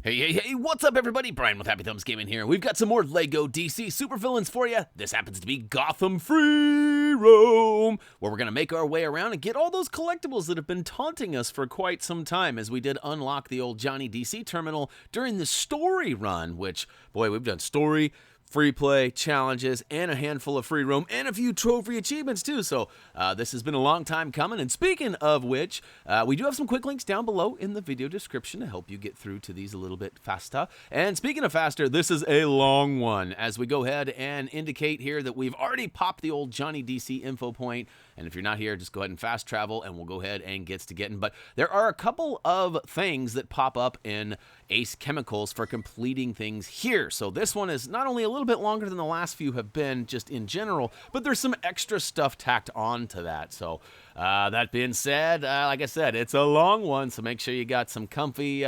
Hey, what's up everybody? Brian with HappyThumbsGaming here. We've got some more LEGO DC supervillains for you. This happens to be Gotham FREE ROAM, where we're going to make our way around and get all those collectibles that have been taunting us for quite some time, as we did unlock the old Johnny DC terminal during the story run, which, boy, we've done story, free play, challenges, and a handful of free roam, and a few trophy achievements too. So this has been a long time coming. And speaking of which, we do have some quick links down below in the video description to help you get through to these a little bit faster. And speaking of faster, this is a long one, as we go ahead and indicate here that we've already popped the old Johnny DC info point. And if you're not here, just go ahead and fast travel, and we'll go ahead and get to getting. But there are a couple of things that pop up in Ace Chemicals for completing things here. So this one is not only a little bit longer than the last few have been just in general, but there's some extra stuff tacked on to that. So that being said, like I said, it's a long one, so make sure you got some comfy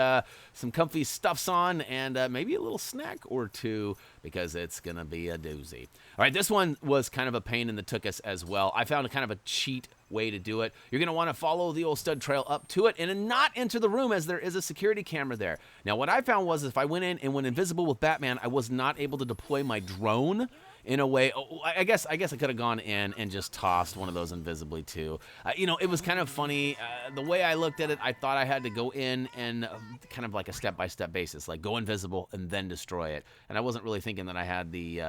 stuffs on, and maybe a little snack or two, because it's gonna be a doozy. All right, this one was kind of a pain in the tuchus as well. I found a kind of a cheat way to do it. You're gonna want to follow the old stud trail up to it and not enter the room, as there is a security camera there. Now, what I found was if I went in and went invisible with Batman, I was not able to deploy my drone in a way. I guess I could have gone in and just tossed one of those invisibly too. You know, it was kind of funny. The way I looked at it, I thought I had to go in and kind of like a step-by-step basis, like go invisible and then destroy it. And I wasn't really thinking that I had the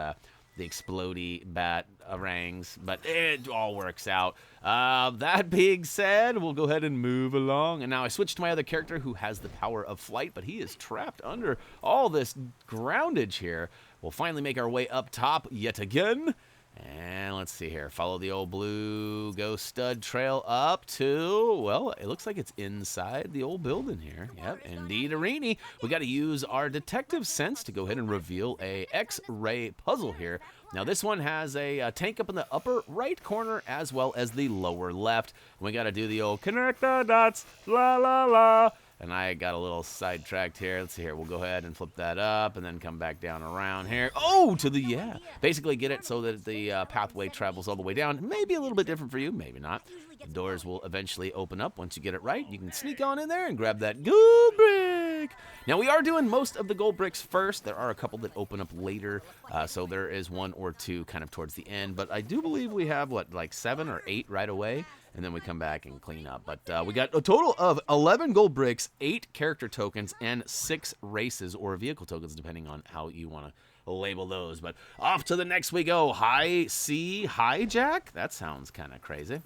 explodey bat rangs, but it all works out. That being said, we'll go ahead and move along. And now I switched to my other character who has the power of flight, but he is trapped under all this groundage here. We'll finally make our way up top yet again. And let's see here. Follow the old blue ghost stud trail up to, well, it looks like it's inside the old building here. Yep, indeed, Arini. We got to use our detective sense to go ahead and reveal a X-ray puzzle here. Now, this one has a tank up in the upper right corner as well as the lower left. We got to do the old connect the dots, la la la. And I got a little sidetracked here. Let's see here. We'll go ahead and flip that up and then come back down around here. Oh, to the, yeah. Basically get it so that the pathway travels all the way down. Maybe a little bit different for you, maybe not. The doors will eventually open up once you get it right. You can sneak on in there and grab that gold brick. Now, we are doing most of the gold bricks first. There are a couple that open up later, so there is one or two kind of towards the end. But I do believe we have, what, like 7 or 8 right away? And then we come back and clean up. But we got a total of 11 gold bricks, 8 character tokens, and 6 races or vehicle tokens, depending on how you want to label those. But off to the next we go. High Sea Hijack? That sounds kind of crazy.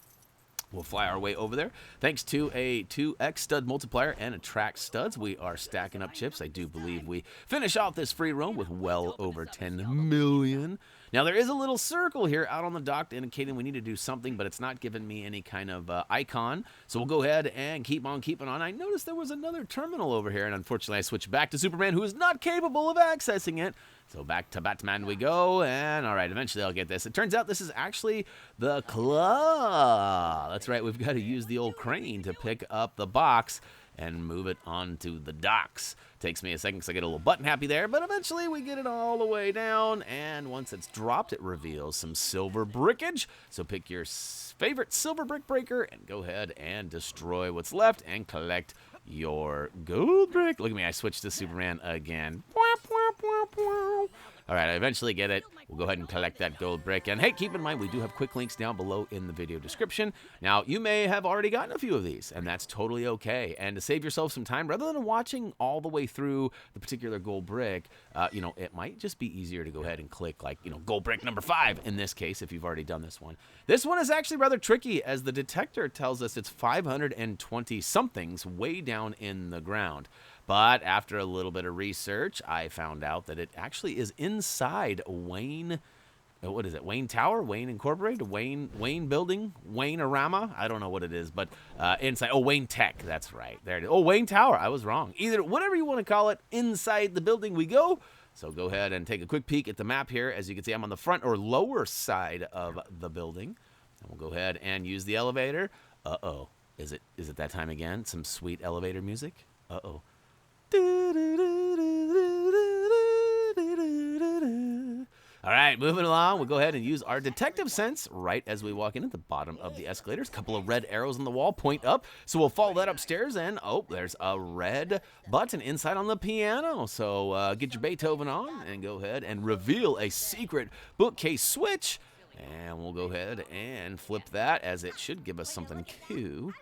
We'll fly our way over there. Thanks to a 2x stud multiplier and a track studs, we are stacking up chips. I do believe we finish off this free roam with well over 10 million. Now, there is a little circle here out on the dock indicating we need to do something, but it's not giving me any kind of icon. So we'll go ahead and keep on keeping on. I noticed there was another terminal over here, and unfortunately I switched back to Superman, who is not capable of accessing it. So back to Batman we go, and all right, eventually I'll get this. It turns out this is actually the claw. That's right, we've got to use the old crane to pick up the box and move it onto the docks. Takes me a second because I get a little button happy there, but eventually we get it all the way down, and once it's dropped, it reveals some silver brickage. So pick your favorite silver brick breaker and go ahead and destroy what's left and collect your gold brick. Look at me, I switched to Superman again. All right, I eventually get it. We'll go ahead and collect that gold brick. And hey, keep in mind, we do have quick links down below in the video description. Now, you may have already gotten a few of these, and that's totally okay. And to save yourself some time, rather than watching all the way through the particular gold brick, you know, it might just be easier to go ahead and click, like, you know, gold brick number 5 in this case, if you've already done this one. This one is actually rather tricky, as the detector tells us it's 520 somethings way down in the ground. But after a little bit of research, I found out that it actually is inside Wayne, what is it, Wayne Tower, Wayne Incorporated, Wayne Building, Wayne-orama, I don't know what it is, but inside, oh, Wayne Tech, that's right, there it is. Oh, Wayne Tower, I was wrong. Either, whatever you want to call it, inside the building we go. So go ahead and take a quick peek at the map here. As you can see, I'm on the front or lower side of the building. And we'll go ahead and use the elevator. Uh-oh, is it that time again? Some sweet elevator music? Uh-oh. All right, moving along, we'll go ahead and use our detective sense right as we walk in at the bottom of the escalators. A couple of red arrows on the wall point up, so we'll follow that upstairs, and oh, there's a red button inside on the piano. So get your Beethoven on and go ahead and reveal a secret bookcase switch. And we'll go ahead and flip that, as it should give us something cool.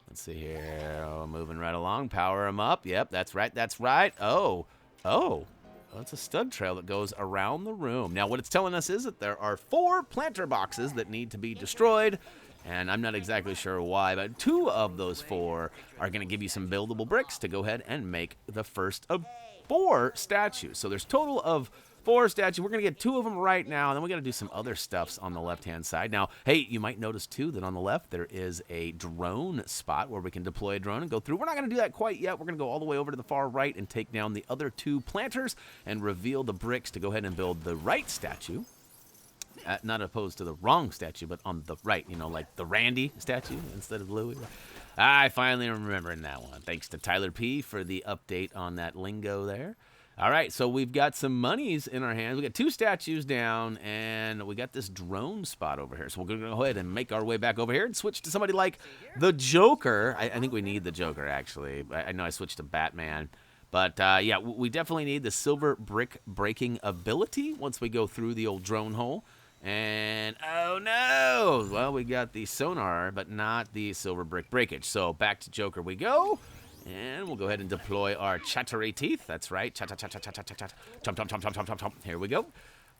Let's see here. Oh, moving right along. Power them up. Yep, that's right. That's right. Oh. Well, it's a stud trail that goes around the room. Now, what it's telling us is that there are 4 planter boxes that need to be destroyed. And I'm not exactly sure why, but 2 of those 4 are going to give you some buildable bricks to go ahead and make the first of 4 statues. So there's total of 4 statues. We're going to get 2 of them right now, and then we got to do some other stuffs on the left-hand side. Now, hey, you might notice, too, that on the left there is a drone spot where we can deploy a drone and go through. We're not going to do that quite yet. We're going to go all the way over to the far right and take down the other 2 planters and reveal the bricks to go ahead and build the right statue. Not opposed to the wrong statue, but on the right, you know, like the Randy statue instead of Louis. I finally remembering that one. Thanks to Tyler P. for the update on that lingo there. All right, so we've got some monies in our hands. We got 2 statues down, and we got this drone spot over here. So we're going to go ahead and make our way back over here and switch to somebody like the Joker. I think we need the Joker, actually. I know I switched to Batman. But, yeah, we definitely need the silver brick breaking ability once we go through the old drone hole. And, oh, no! Well, we got the sonar, but not the silver brick breakage. So back to Joker we go. And we'll go ahead and deploy our chattery teeth. That's right. Chat, chat, chat, chat, chat, chat, chat. Chomp, chomp, chomp, chomp, chomp, chomp, chomp. Here we go.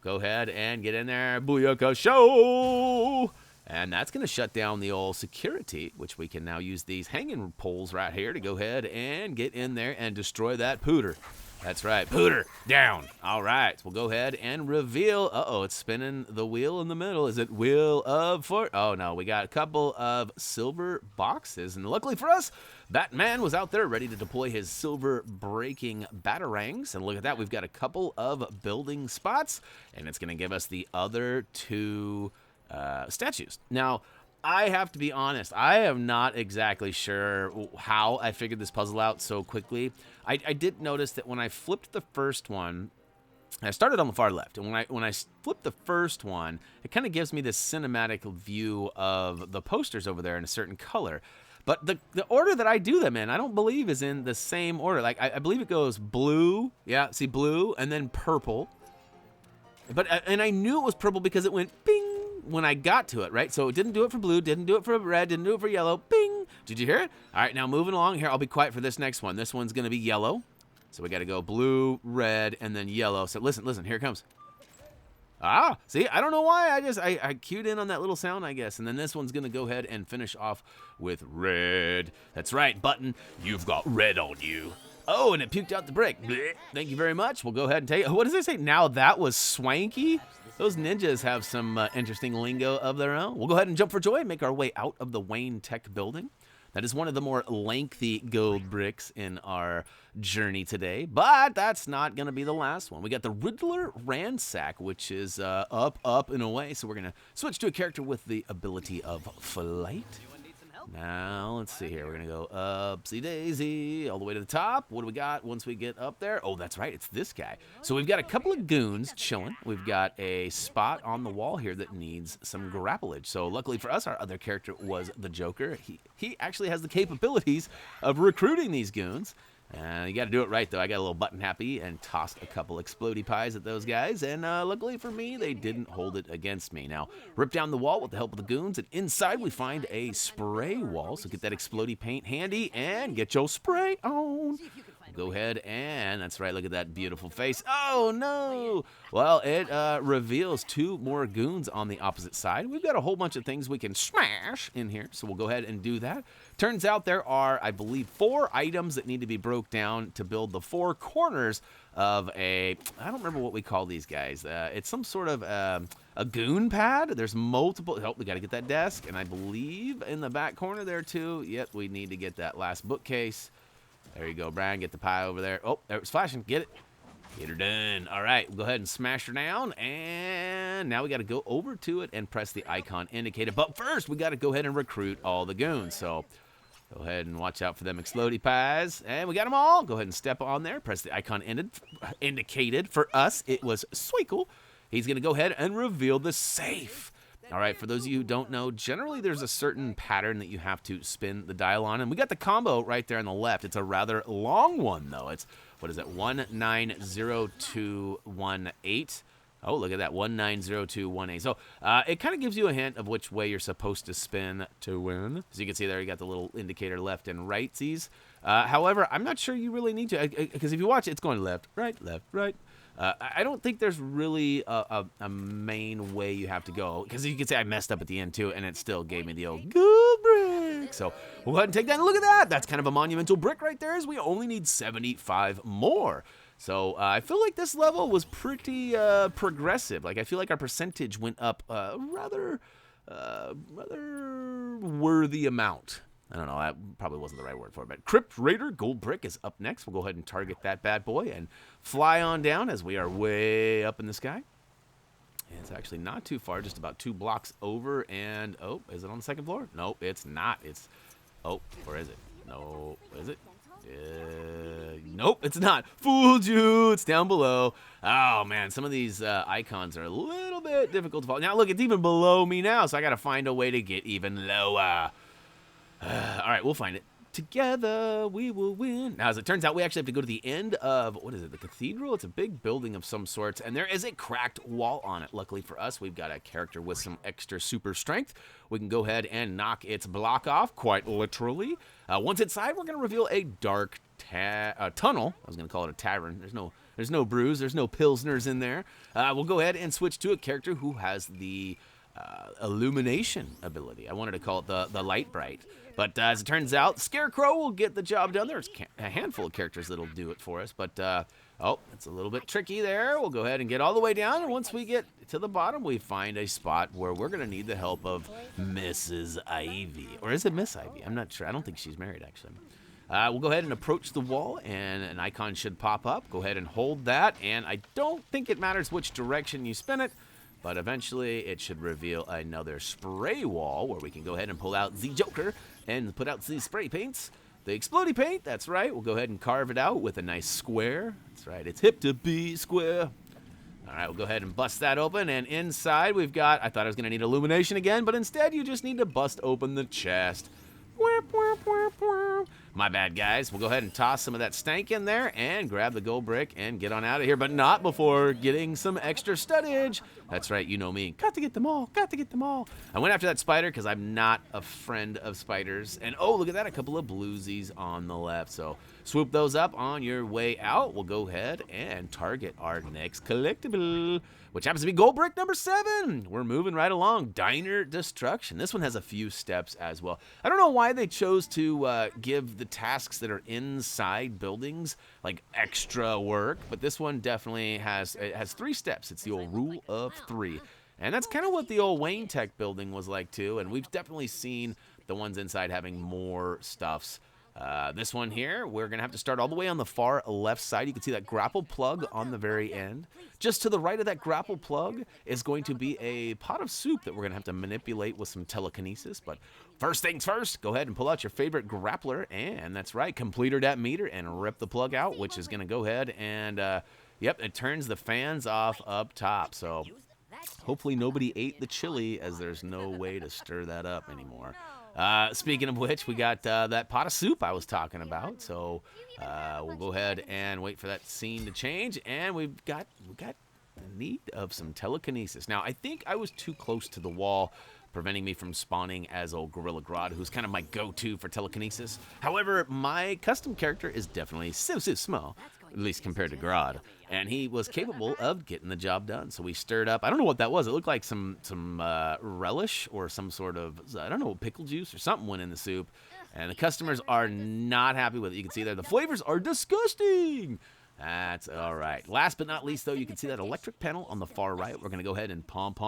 Go ahead and get in there. Booyaka show! And that's going to shut down the old security, which we can now use these hanging poles right here to go ahead and get in there and destroy that pooter. That's right. Pooter, down. All right. We'll go ahead and reveal. Uh-oh, it's spinning the wheel in the middle. Is it Wheel of Fortune? Oh, no. We got a couple of silver boxes. And luckily for us, Batman was out there ready to deploy his silver-breaking batarangs. And look at that. We've got a couple of building spots. And it's going to give us the other 2 statues. Now, I have to be honest, I am not exactly sure how I figured this puzzle out so quickly. I did notice that when I flipped the first one, I started on the far left, and when I flipped the first one, it kind of gives me this cinematic view of the posters over there in a certain color. But the order that I do them in, I don't believe is in the same order. Like, I believe it goes blue, yeah, see, blue, and then purple. And I knew it was purple because it went bing when I got to it, right? So it didn't do it for blue, didn't do it for red, didn't do it for yellow. Bing! Did you hear it? All right, now moving along here. I'll be quiet for this next one. This one's going to be yellow. So we got to go blue, red, and then yellow. So listen, here it comes. Ah, see, I don't know why. I cued in on that little sound, I guess. And then this one's going to go ahead and finish off with red. That's right, button. You've got red on you. Oh, and it puked out the brick. Blech. Thank you very much. We'll go ahead and take it. What does it say? Now that was swanky. Those ninjas have some interesting lingo of their own. We'll go ahead and jump for joy and make our way out of the Wayne Tech building. That is one of the more lengthy gold bricks in our journey today, but that's not going to be the last one. We got the Riddler Ransack, which is up, and away. So we're going to switch to a character with the ability of flight. Now, let's see here. We're going to go upsy-daisy all the way to the top. What do we got once we get up there? Oh, that's right. It's this guy. So we've got a couple of goons chilling. We've got a spot on the wall here that needs some grapplage. So luckily for us, our other character was the Joker. He actually has the capabilities of recruiting these goons. You got to do it right, though. I got a little button happy and tossed a couple explodey pies at those guys. And luckily for me, they didn't hold it against me. Now, rip down the wall with the help of the goons. And inside, we find a spray wall. So get that explodey paint handy and get your spray on. Go ahead and, that's right, look at that beautiful face. Oh, no. Well, it reveals 2 more goons on the opposite side. We've got a whole bunch of things we can smash in here, so we'll go ahead and do that. Turns out there are, I believe, 4 items that need to be broke down to build the 4 corners of I don't remember what we call these guys. It's some sort of a goon pad. There's multiple. Oh, we got to get that desk, and I believe in the back corner there, too. Yep, we need to get that last bookcase. There you go, Brian. Get the pie over there. Oh, there it's flashing. Get it. Get her done. All right, we'll go ahead and smash her down. And now we got to go over to it and press the icon indicated. But first, we got to go ahead and recruit all the goons. So go ahead and watch out for them explodey pies. And we got them all. Go ahead and step on there. Press the icon indicated. For us, it was Sweekle. he's going to go ahead and reveal the safe. All right, for those of you who don't know, generally there's a certain pattern that you have to spin the dial on, and we got the combo right there on the left. It's a rather long one, though. It's, what is it, 190218. Oh, look at that, 190218. So it kind of gives you a hint of which way you're supposed to spin to win. As you can see there, you got the little indicator left and rightsies. However, I'm not sure you really need to, because if you watch it, it's going left, right, left, right. I don't think there's really a main way you have to go, because you can say I messed up at the end too, and it still gave me the old gold brick. So we'll go ahead and take that and look at that. That's kind of a monumental brick right there, as we only need 75 more. So I feel like this level was pretty progressive. Like, I feel like our percentage went up rather worthy amount. I don't know, that probably wasn't the right word for it, but Crypt Raider Gold Brick is up next. We'll go ahead and target that bad boy and fly on down as we are way up in the sky. And it's actually not too far, just about 2 blocks over, and, oh, is it on the second floor? Nope, it's not. It's, oh, or is it? No, is it? Nope, it's not. Fooled you. It's down below. Oh, man, some of these icons are a little bit difficult to follow. Now, look, it's even below me now, so I got to find a way to get even lower. All right, we'll find it. Together, we will win. Now, as it turns out, we actually have to go to the end of, what is it, the cathedral? It's a big building of some sorts, and there is a cracked wall on it. Luckily for us, we've got a character with some extra super strength. We can go ahead and knock its block off, quite literally. Once inside, we're going to reveal a dark tunnel. I was going to call it a tavern. There's no brews. There's no pilsners in there. We'll go ahead and switch to a character who has the illumination ability. I wanted to call it the light bright. But as it turns out, Scarecrow will get the job done. There's a handful of characters that'll do it for us. But, oh, it's a little bit tricky there. We'll go ahead and get all the way down. And once we get to the bottom, we find a spot where we're going to need the help of Mrs. Ivy. Or is it Miss Ivy? I'm not sure. I don't think she's married, actually. We'll go ahead and approach the wall, and an icon should pop up. Go ahead and hold that. And I don't think it matters which direction you spin it. But eventually, it should reveal another spray wall where we can go ahead and pull out the Joker and put out the spray paints. The explodey paint, that's right. We'll go ahead and carve it out with a nice square. That's right, it's hip to be square. All right, we'll go ahead and bust that open. And inside, we've got, I thought I was going to need illumination again, but instead, you just need to bust open the chest. My bad, guys. We'll go ahead and toss some of that stank in there and grab the gold brick and get on out of here, but not before getting some extra studdage. That's right, you know me. Got to get them all. Got to get them all. I went after that spider because I'm not a friend of spiders. And, oh, look at that. A couple of bluesies on the left. So swoop those up on your way out. We'll go ahead and target our next collectible, which happens to be gold brick number 7. We're moving right along. Diner Destruction. This one has a few steps as well. I don't know why they chose to give the tasks that are inside buildings like extra work, but this one definitely has 3 steps. It's the old rule of 3. And that's kind of what the old Wayne Tech building was like too, and we've definitely seen the ones inside having more stuffs. This one here, we're going to have to start all the way on the far left side. You can see that grapple plug on the very end. Just to the right of that grapple plug is going to be a pot of soup that we're going to have to manipulate with some telekinesis. But first things first, go ahead and pull out your favorite grappler. And that's right, complete that meter and rip the plug out, which is going to go ahead and, yep, it turns the fans off up top. So hopefully nobody ate the chili, as there's no way to stir that up anymore. Speaking of which, we got that pot of soup I was talking about. So we'll go ahead and wait for that scene to change, and we got need of some telekinesis. Now, I think I was too close to the wall, preventing me from spawning as old Gorilla Grodd, who's kind of my go-to for telekinesis. However, my custom character is definitely so small, at least compared to Grodd, and he was capable of getting the job done. So we stirred up, I don't know what that was. It looked like some relish or some sort of, I don't know, pickle juice or something went in the soup, and the customers are not happy with it. You can see there, the flavors are disgusting. That's all right. Last but not least, though, you can see that electric panel on the far right. We're going to go ahead and pump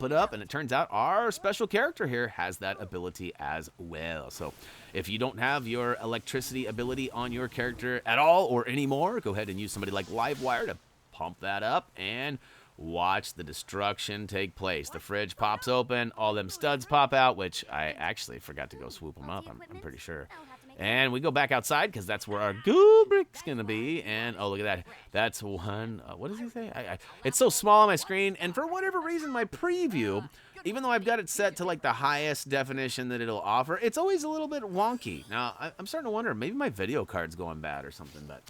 it up, and it turns out our special character here has that ability as well. So if you don't have your electricity ability on your character at all or anymore, go ahead and use somebody like Livewire to pump that up, and watch the destruction take place. The fridge pops open, all them studs pop out, which I actually forgot to go swoop them up, I'm pretty sure. And we go back outside because that's where our goo brick's gonna be. And oh, look at that. That's one. What does he say? It's so small on my screen, and for whatever reason, my preview, even though I've got it set to like the highest definition that it'll offer, it's always a little bit wonky. Now I'm starting to wonder, maybe my video card's going bad or something. But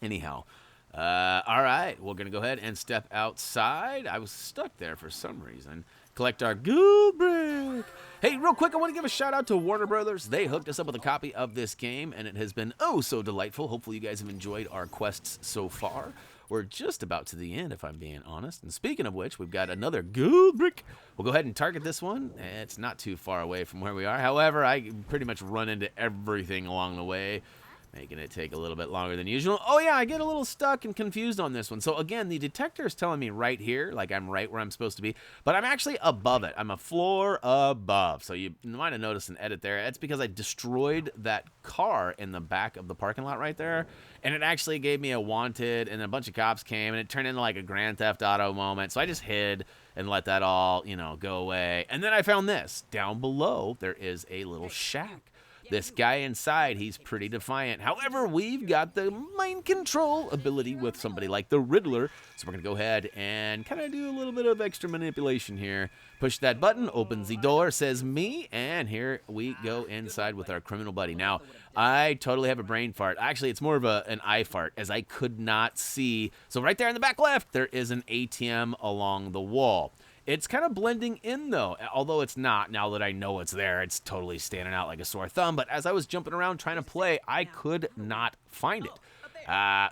anyhow, all right, we're gonna go ahead and step outside. I was stuck there for some reason. Collect our goo brick. Hey, real quick, I want to give a shout out to Warner Brothers. They hooked us up with a copy of this game, and it has been oh so delightful. Hopefully you guys have enjoyed our quests so far. We're just about to the end, if I'm being honest. And speaking of which, we've got another goo brick. We'll go ahead and target this one. It's not too far away from where we are. However, I pretty much run into everything along the way, making it take a little bit longer than usual. Oh yeah, I get a little stuck and confused on this one. So again, the detector is telling me right here, like I'm right where I'm supposed to be, but I'm actually above it. I'm a floor above. So you might have noticed an edit there. It's because I destroyed that car in the back of the parking lot right there, and it actually gave me a wanted, and a bunch of cops came, and it turned into like a Grand Theft Auto moment. So I just hid and let that all, you know, go away. And then I found this. Down below, there is a little shack. This guy inside, he's pretty defiant. However, we've got the mind control ability with somebody like the Riddler. So we're going to go ahead and kind of do a little bit of extra manipulation here. Push that button, opens the door, says me, and here we go inside with our criminal buddy. Now, I totally have a brain fart. Actually, it's more of an eye fart, as I could not see. So right there in the back left, there is an ATM along the wall. It's kind of blending in, though, although it's not. Now that I know it's there, it's totally standing out like a sore thumb. But as I was jumping around trying to play, I could not find it.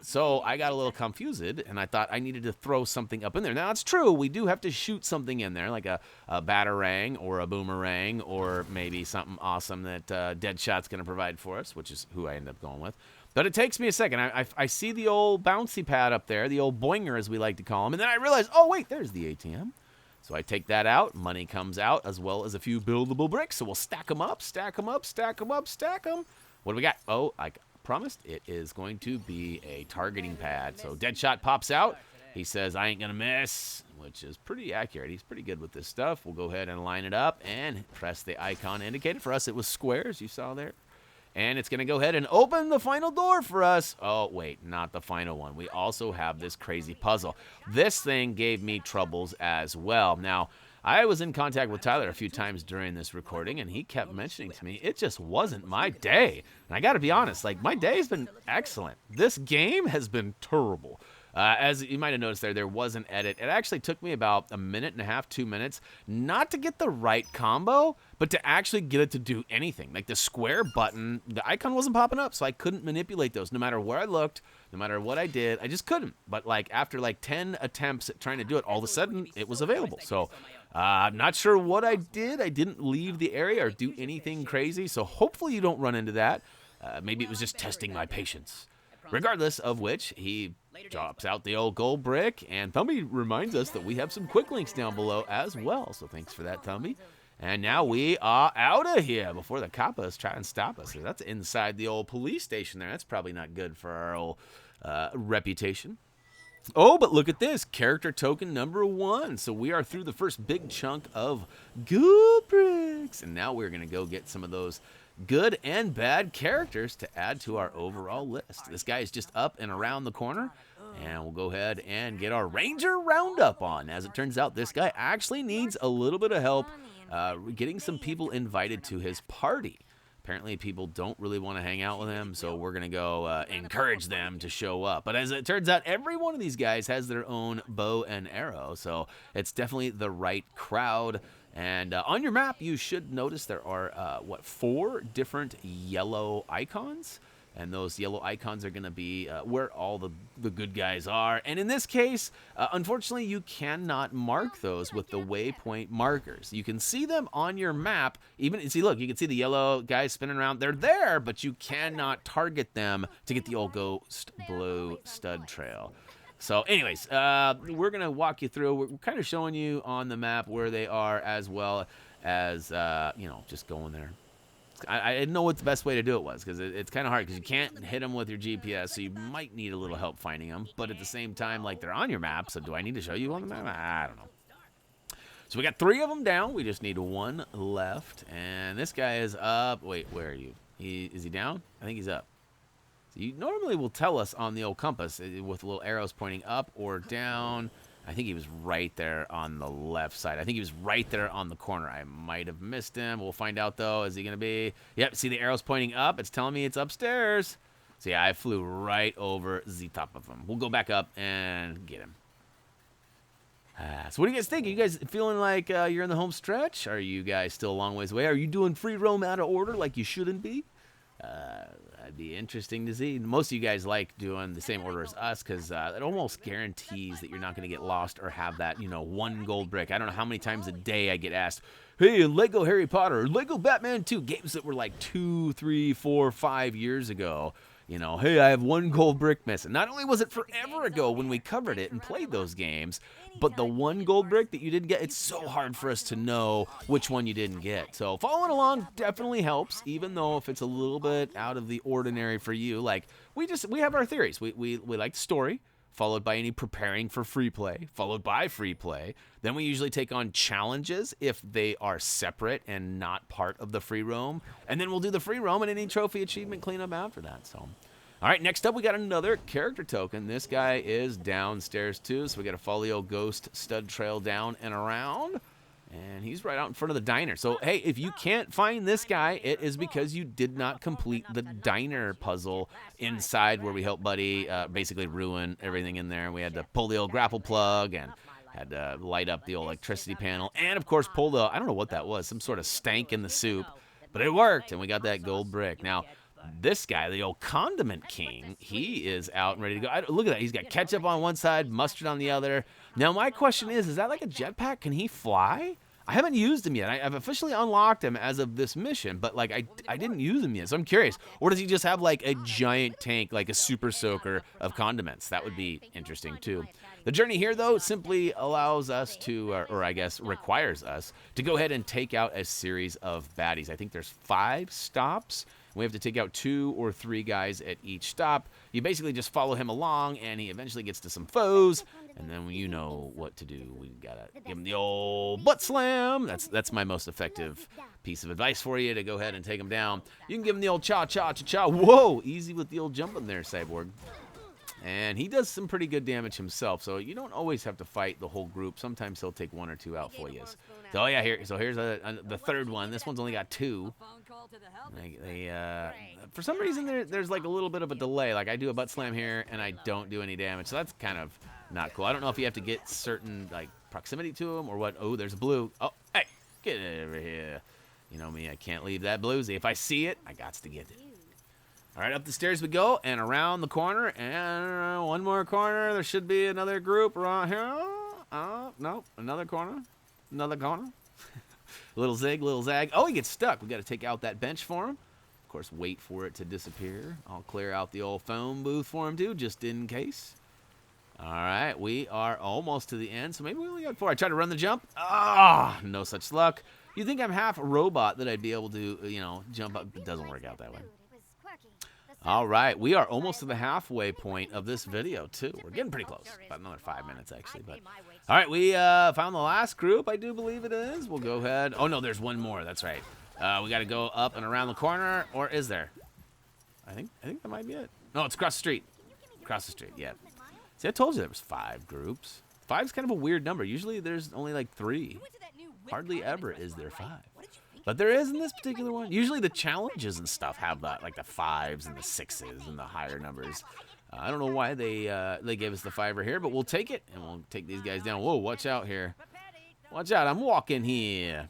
So I got a little confused, and I thought I needed to throw something up in there. Now, it's true. We do have to shoot something in there, like a batarang or a boomerang or maybe something awesome that Deadshot's going to provide for us, which is who I end up going with. But it takes me a second. I see the old bouncy pad up there, the old boinger, as we like to call him. And then I realize, oh, wait, there's the ATM. So I take that out, money comes out, as well as a few buildable bricks. So we'll stack them up, stack them up, stack them up, stack them. What do we got? Oh, I promised it is going to be a targeting pad. So Deadshot pops out. He says, I ain't going to miss, which is pretty accurate. He's pretty good with this stuff. We'll go ahead and line it up and press the icon indicated. For us, it was squares, you saw there. And it's going to go ahead and open the final door for us. Oh, wait, not the final one. We also have this crazy puzzle. This thing gave me troubles as well. Now, I was in contact with Tyler a few times during this recording, and he kept mentioning to me, it just wasn't my day. And I got to be honest, like, my day has been excellent. This game has been terrible. As you might have noticed there was an edit. It actually took me about a minute and a half, 2 minutes, not to get the right combo, but to actually get it to do anything. Like the square button, the icon wasn't popping up, so I couldn't manipulate those. No matter where I looked, no matter what I did, I just couldn't. But like after like 10 attempts at trying to do it, all of a sudden it was available. So I'm not sure what I did. I didn't leave the area or do anything crazy, so hopefully you don't run into that. Maybe it was just testing my patience. Regardless of which, he drops out the old gold brick, and Thumbie reminds us that we have some quick links down below as well. So thanks for that, Thumbie. And now we are out of here before the coppers try and stop us. That's inside the old police station there. That's probably not good for our old reputation. Oh, but look at this. Character token number 1. So we are through the first big chunk of goo bricks. And now we're going to go get some of those good and bad characters to add to our overall list. This guy is just up and around the corner, and we'll go ahead and get our Ranger Roundup on. As it turns out, this guy actually needs a little bit of help getting some people invited to his party. Apparently, people don't really want to hang out with him, so we're going to go encourage them to show up. But as it turns out, every one of these guys has their own bow and arrow, so it's definitely the right crowd. And on your map, you should notice there are, 4 different yellow icons. And those yellow icons are going to be where all the good guys are. And in this case, unfortunately, you cannot mark those with the waypoint markers. You can see them on your map. Even see, look, you can see the yellow guys spinning around. They're there, but you cannot target them to get the old ghost blue stud trail. So anyways, we're going to walk you through. We're kind of showing you on the map where they are, as well as, just going there. I didn't know what the best way to do it was, because it's kind of hard, because you can't hit them with your GPS, so you might need a little help finding them. But at the same time, like, they're on your map, so do I need to show you on the map? I don't know. So we got 3 of them down. We just need 1 left. And this guy is up. Wait, where are you? Is he down? I think he's up. So you normally will tell us on the old compass with little arrows pointing up or down. I think he was right there on the left side. I think he was right there on the corner. I might have missed him. We'll find out, though. Is he going to be? Yep, see the arrows pointing up? It's telling me it's upstairs. So, yeah, I flew right over the top of him. We'll go back up and get him. So what do you guys think? Are you guys feeling like you're in the home stretch? Are you guys still a long ways away? Are you doing free roam out of order like you shouldn't be? That'd be interesting to see. Most of you guys like doing the same order as us, because it almost guarantees that you're not going to get lost or have that, 1 gold brick. I don't know how many times a day I get asked, hey, Lego Harry Potter, Lego Batman 2, games that were like 2, 3, 4, 5 years ago. Hey, I have 1 gold brick missing. Not only was it forever ago when we covered it and played those games, but the 1 gold brick that you didn't get, it's so hard for us to know which one you didn't get. So following along definitely helps, even though if it's a little bit out of the ordinary for you. Like, we have our theories. We like the story, followed by any preparing for free play, followed by free play. Then we usually take on challenges if they are separate and not part of the free roam. And then we'll do the free roam and any trophy achievement cleanup after that. So, all right, next up we got another character token. This guy is downstairs too, so we got to follow the old ghost stud trail down and around. And he's right out in front of the diner. So, hey, if you can't find this guy, it is because you did not complete the diner puzzle inside where we helped Buddy basically ruin everything in there. We had to pull the old grapple plug and had to light up the old electricity panel. And, of course, pull the, I don't know what that was, some sort of stank in the soup. But it worked, and we got that gold brick. Now, this guy, the old Condiment King, he is out and ready to go. Look at that. He's got ketchup on one side, mustard on the other. Now, my question is that like a jetpack? Can he fly? I haven't used him yet. I've officially unlocked him as of this mission, but like I didn't use him yet, so I'm curious. Or does he just have like a giant tank, like a super soaker of condiments? That would be interesting too. The journey here, though, simply allows us to, or I guess requires us, to go ahead and take out a series of baddies. I think there's 5 stops. We have to take out 2 or 3 guys at each stop. You basically just follow him along, and he eventually gets to some foes, and then you know what to do. We gotta give him the old butt slam. That's my most effective piece of advice for you, to go ahead and take him down. You can give him the old cha-cha-cha-cha. Whoa, easy with the old jumping there, Cyborg. And he does some pretty good damage himself, so you don't always have to fight the whole group. Sometimes he'll take 1 or 2 out for you. So, yeah, here's the third one. This one's only got 2. For some reason, there's like a little bit of a delay. Like, I do a butt slam here, and I don't do any damage. So that's kind of not cool. I don't know if you have to get certain, like, proximity to him or what. Oh, there's a blue. Oh, hey, get it over here. You know me, I can't leave that bluesy. If I see it, I got to get it. All right, up the stairs we go, and around the corner, and 1 more corner. There should be another group around here. No, another corner. Another corner. Little zig, little zag. Oh, he gets stuck. We got to take out that bench for him. Of course, wait for it to disappear. I'll clear out the old phone booth for him, too, just in case. All right, we are almost to the end, so maybe we only got 4. I tried to run the jump. No such luck. You'd think I'm half a robot that I'd be able to, jump up. It doesn't work out that way. All right, we are almost to the halfway point of this video, too. We're getting pretty close. About another 5 minutes, actually. But all right, we found the last group, I do believe it is. We'll go ahead. Oh, no, there's 1 more. That's right. We got to go up and around the corner, or is there? I think that might be it. No, it's across the street. Across the street, yeah. See, I told you there was 5 groups. 5's kind of a weird number. Usually there's only like 3. Hardly ever is there 5. But there is in this particular one. Usually the challenges and stuff have that, like the 5s and the 6s and the higher numbers. I don't know why they gave us the 5er here, but we'll take it, and we'll take these guys down. Whoa, watch out here. Watch out, I'm walking here.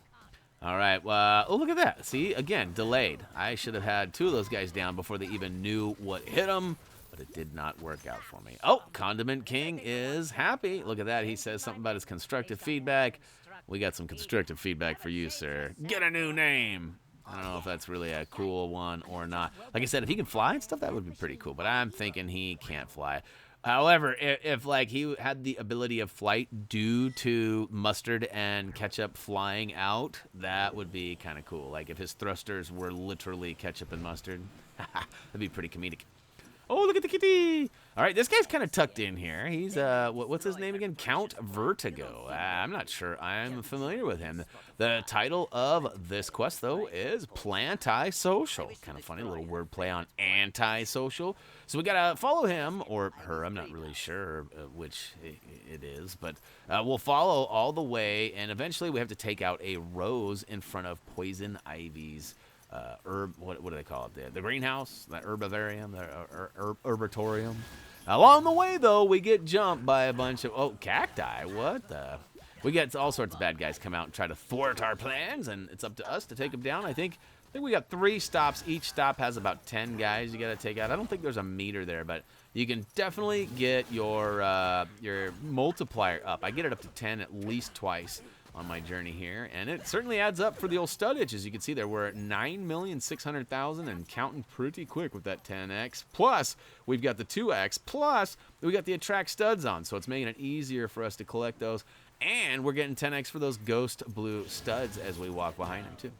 All right, oh, look at that. See, again, delayed. I should have had 2 of those guys down before they even knew what hit them, but it did not work out for me. Oh, Condiment King is happy. Look at that. He says something about his constructive feedback. We got some constructive feedback for you, sir. Get a new name. I don't know if that's really a cool one or not. Like I said, if he can fly and stuff, that would be pretty cool. But I'm thinking he can't fly. However, if like he had the ability of flight due to mustard and ketchup flying out, that would be kind of cool. Like if his thrusters were literally ketchup and mustard, that'd be pretty comedic. Oh, look at the kitty! All right, this guy's kind of tucked in here. He's, what's his name again? Count Vertigo. I'm not sure I'm familiar with him. The title of this quest, though, is Planti-Social. Kind of funny, a little wordplay on anti-social. So we gotta follow him, or her, I'm not really sure which it is, but we'll follow all the way, and eventually we have to take out a rose in front of Poison Ivy's what do they call it? The greenhouse, the herbivarium, the herbatorium. Along the way, though, we get jumped by a bunch of cacti. What the? We get all sorts of bad guys come out and try to thwart our plans, and it's up to us to take them down. I think we got 3 stops. Each stop has about 10 guys you got to take out. I don't think there's a meter there, but you can definitely get your multiplier up. I get it up to 10 at least twice on my journey here, and it certainly adds up for the old studage. As you can see there, we're at 9,600,000 and counting pretty quick with that 10x. Plus, we've got the 2x, plus we got the attract studs on, so it's making it easier for us to collect those, and we're getting 10x for those ghost blue studs as we walk behind them too.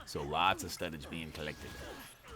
So lots of studage being collected.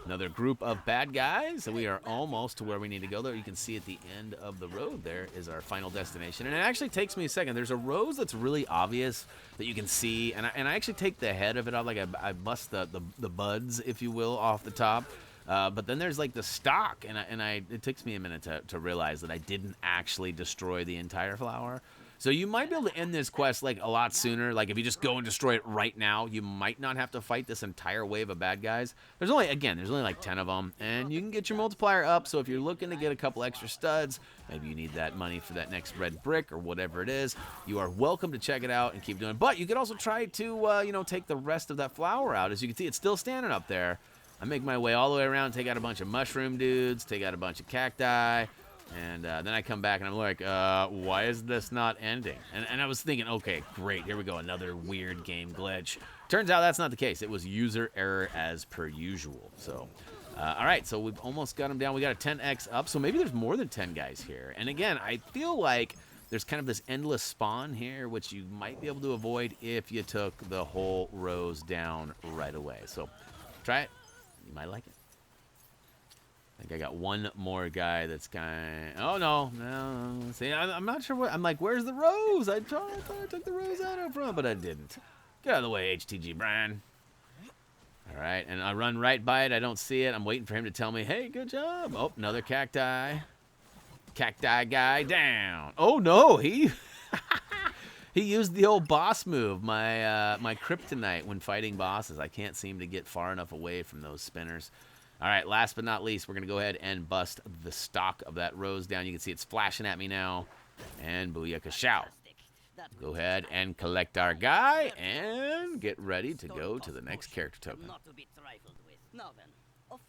Another group of bad guys. We are almost to where we need to go there. You can see at the end of the road there is our final destination. And it actually takes me a second. There's a rose that's really obvious that you can see. And I actually take the head of it off. Like I bust the buds, if you will, off the top. But then there's like the stalk. And it takes me a minute to realize that I didn't actually destroy the entire flower. So you might be able to end this quest like a lot sooner. Like if you just go and destroy it right now, you might not have to fight this entire wave of bad guys. There's only like 10 of them, and you can get your multiplier up. So if you're looking to get a couple extra studs, maybe you need that money for that next red brick or whatever it is, you are welcome to check it out and keep doing it. But you could also try to take the rest of that flower out. As you can see, it's still standing up there. I make my way all the way around, take out a bunch of mushroom dudes, take out a bunch of cacti. And then I come back and I'm like, why is this not ending? And I was thinking, okay, great, here we go, another weird game glitch. Turns out that's not the case. It was user error as per usual. So, all right, so we've almost got him down. We got a 10x up, so maybe there's more than 10 guys here. And again, I feel like there's kind of this endless spawn here, which you might be able to avoid if you took the whole rows down right away. So try it. You might like it. I think I got one more guy that's kind of... Oh, no. See, I'm not sure what... I'm like, where's the rose? I thought I took the rose out up front, but I didn't. Get out of the way, HTG Brian. All right, and I run right by it. I don't see it. I'm waiting for him to tell me, hey, good job. Oh, another cacti. Cacti guy down. Oh, no, he... He used the old boss move, my kryptonite when fighting bosses. I can't seem to get far enough away from those spinners. All right, last but not least, we're going to go ahead and bust the stock of that rose down. You can see it's flashing at me now. And booyaka shao. Go ahead and collect our guy and get ready to go to the next character token.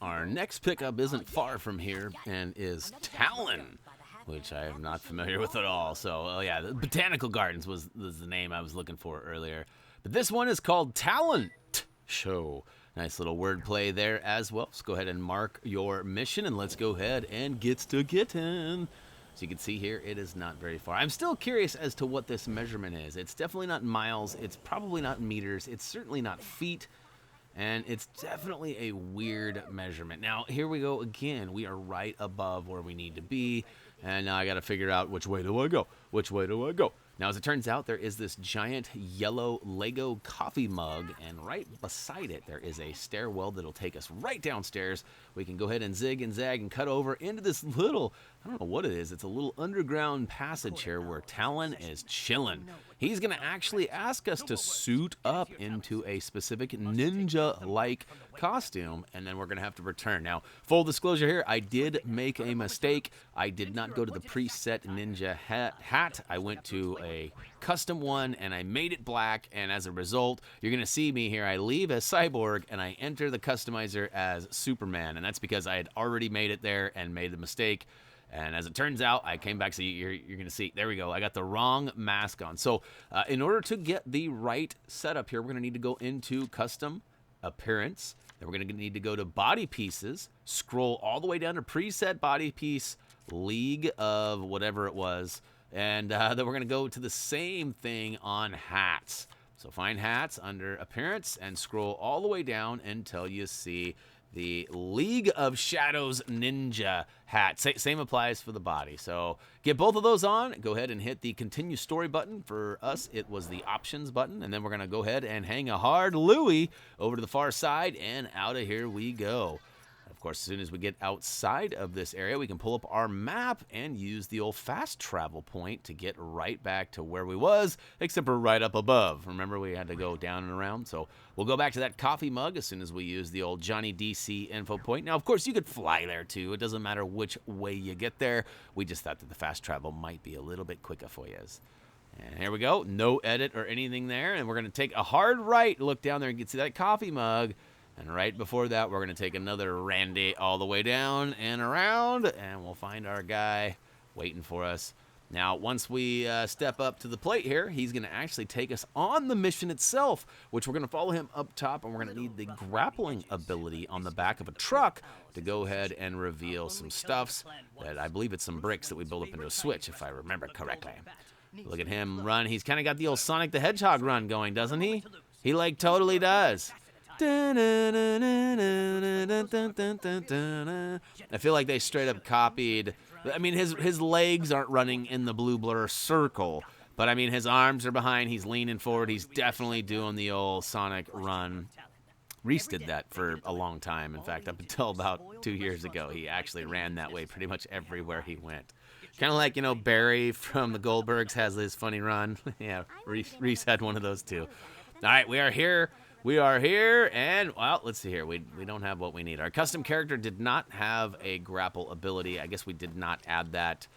Our next pickup isn't far from here and is Talon, which I am not familiar with at all. So, yeah, the Botanical Gardens was the name I was looking for earlier. But this one is called Talon Show. Nice little wordplay there as well. So go ahead and mark your mission, and let's go ahead and get to getting. So you can see here, it is not very far. I'm still curious as to what this measurement is. It's definitely not miles. It's probably not meters. It's certainly not feet. And it's definitely a weird measurement. Now, here we go again. We are right above where we need to be. And now I got to figure out which way do I go? Which way do I go? Now, as it turns out, there is this giant yellow Lego coffee mug, and right beside it, there is a stairwell that'll take us right downstairs. We can go ahead and zig and zag and cut over into this little, I don't know what it is, it's a little underground passage here where Talon is chilling. He's going to actually ask us to suit up into a specific ninja-like costume, and then we're going to have to return. Now, full disclosure here, I did make a mistake. I did not go to the preset ninja hat. I went to a custom one, and I made it black, and as a result, you're going to see me here. I leave as Cyborg, and I enter the customizer as Superman, and that's because I had already made it there and made the mistake. And as it turns out, I came back, so you're going to see, there we go, I got the wrong mask on. So in order to get the right setup here, we're going to need to go into custom appearance. Then we're going to need to go to body pieces, scroll all the way down to preset body piece, League of whatever it was. And then we're going to go to the same thing on hats. So find hats under appearance and scroll all the way down until you see the League of Shadows Ninja hat. Same applies for the body. So get both of those on. Go ahead and hit the continue story button. For us, it was the options button. And then we're going to go ahead and hang a hard Louie over to the far side. And out of here we go. Of course, as soon as we get outside of this area, we can pull up our map and use the old fast travel point to get right back to where we was, except we're right up above. Remember, we had to go down and around, so we'll go back to that coffee mug as soon as we use the old Johnny DC info point. Now, of course, you could fly there, too. It doesn't matter which way you get there. We just thought that the fast travel might be a little bit quicker for you. And here we go. No edit or anything there, and we're going to take a hard right look down there and get to that coffee mug. And right before that, we're going to take another Randy all the way down and around, and we'll find our guy waiting for us. Now, once we step up to the plate here, he's going to actually take us on the mission itself, which we're going to follow him up top, and we're going to need the grappling ability on the back of a truck to go ahead and reveal some stuffs that I believe it's some bricks that we build up into a switch, if I remember correctly. Look at him run. He's kind of got the old Sonic the Hedgehog run going, doesn't he? He, like, totally does. I feel like they straight up copied. I mean, his legs aren't running in the blue blur circle, but I mean, his arms are behind. He's leaning forward. He's definitely doing the old Sonic run. Reese did that for a long time. In fact, up until about 2 years ago, he actually ran that way pretty much everywhere he went. Kind of like, you know, Barry from the Goldbergs has his funny run. Yeah, Reese had one of those too. All right, we are here. We are here, and, well, let's see here. We don't have what we need. Our custom character did not have a grapple ability. I guess we did not add that.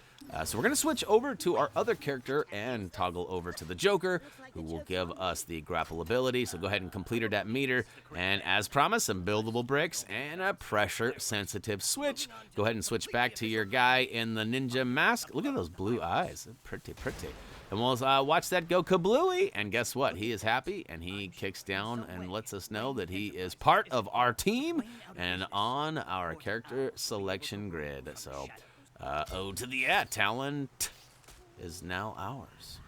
So we're going to switch over to our other character and toggle over to the Joker, who will give us the grapple ability. So go ahead and complete that meter. And as promised, some buildable bricks and a pressure-sensitive switch. Go ahead and switch back to your guy in the ninja mask. Look at those blue eyes. They're pretty, pretty. And we'll watch that go kablooey, and guess what? He is happy, and he kicks down and lets us know that he is part of our team and on our character selection grid. So, ode to the Talon is now ours.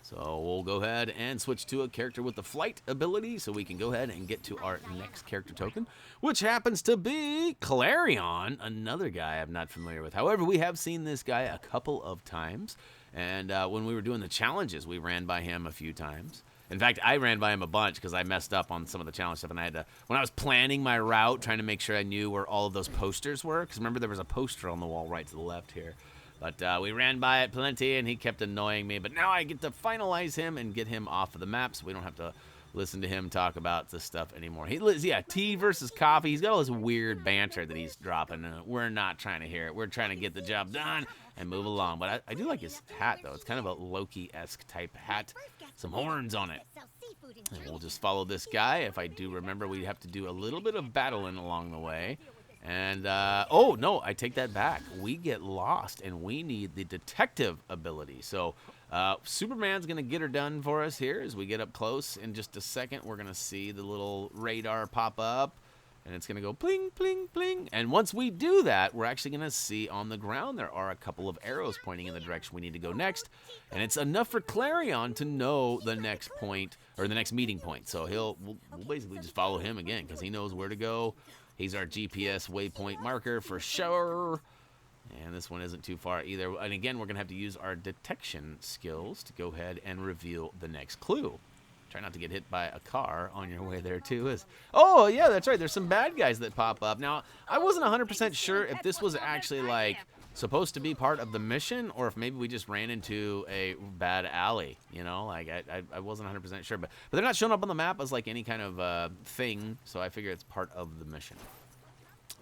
So we'll go ahead and switch to a character with the flight ability so we can go ahead and get to our next character token, which happens to be Klarion, another guy I'm not familiar with. However, we have seen this guy a couple of times. And when we were doing the challenges, we ran by him a few times. In fact, I ran by him a bunch because I messed up on some of the challenge stuff. And I had to, when I was planning my route, trying to make sure I knew where all of those posters were. Because remember, there was a poster on the wall right to the left here. But we ran by it plenty, and he kept annoying me. But now I get to finalize him and get him off of the map so we don't have to listen to him talk about this stuff anymore. Yeah, tea versus coffee. He's got all this weird banter that he's dropping. And we're not trying to hear it. We're trying to get the job done and move along. But I do like his hat, though. It's kind of a Loki-esque type hat. Some horns on it. And we'll just follow this guy. If I do remember, we have to do a little bit of battling along the way. And, oh, no, I take that back. We get lost, and we need the detective ability. So, Superman's going to get her done for us here as we get up close. In just a second, we're going to see the little radar pop up. And it's going to go pling, pling, pling. And once we do that, we're actually going to see on the ground there are a couple of arrows pointing in the direction we need to go next. And it's enough for Klarion to know the next point, or the next meeting point. So we'll basically just follow him again because he knows where to go. He's our GPS waypoint marker for sure. And this one isn't too far either. And again, we're going to have to use our detection skills to go ahead and reveal the next clue. Try not to get hit by a car on your way there, too. Oh, yeah, that's right. There's some bad guys that pop up. Now, I wasn't 100% sure if this was actually, like, supposed to be part of the mission or if maybe we just ran into a bad alley, you know? Like, I wasn't 100% sure. But they're not showing up on the map as, like, any kind of thing, so I figure it's part of the mission.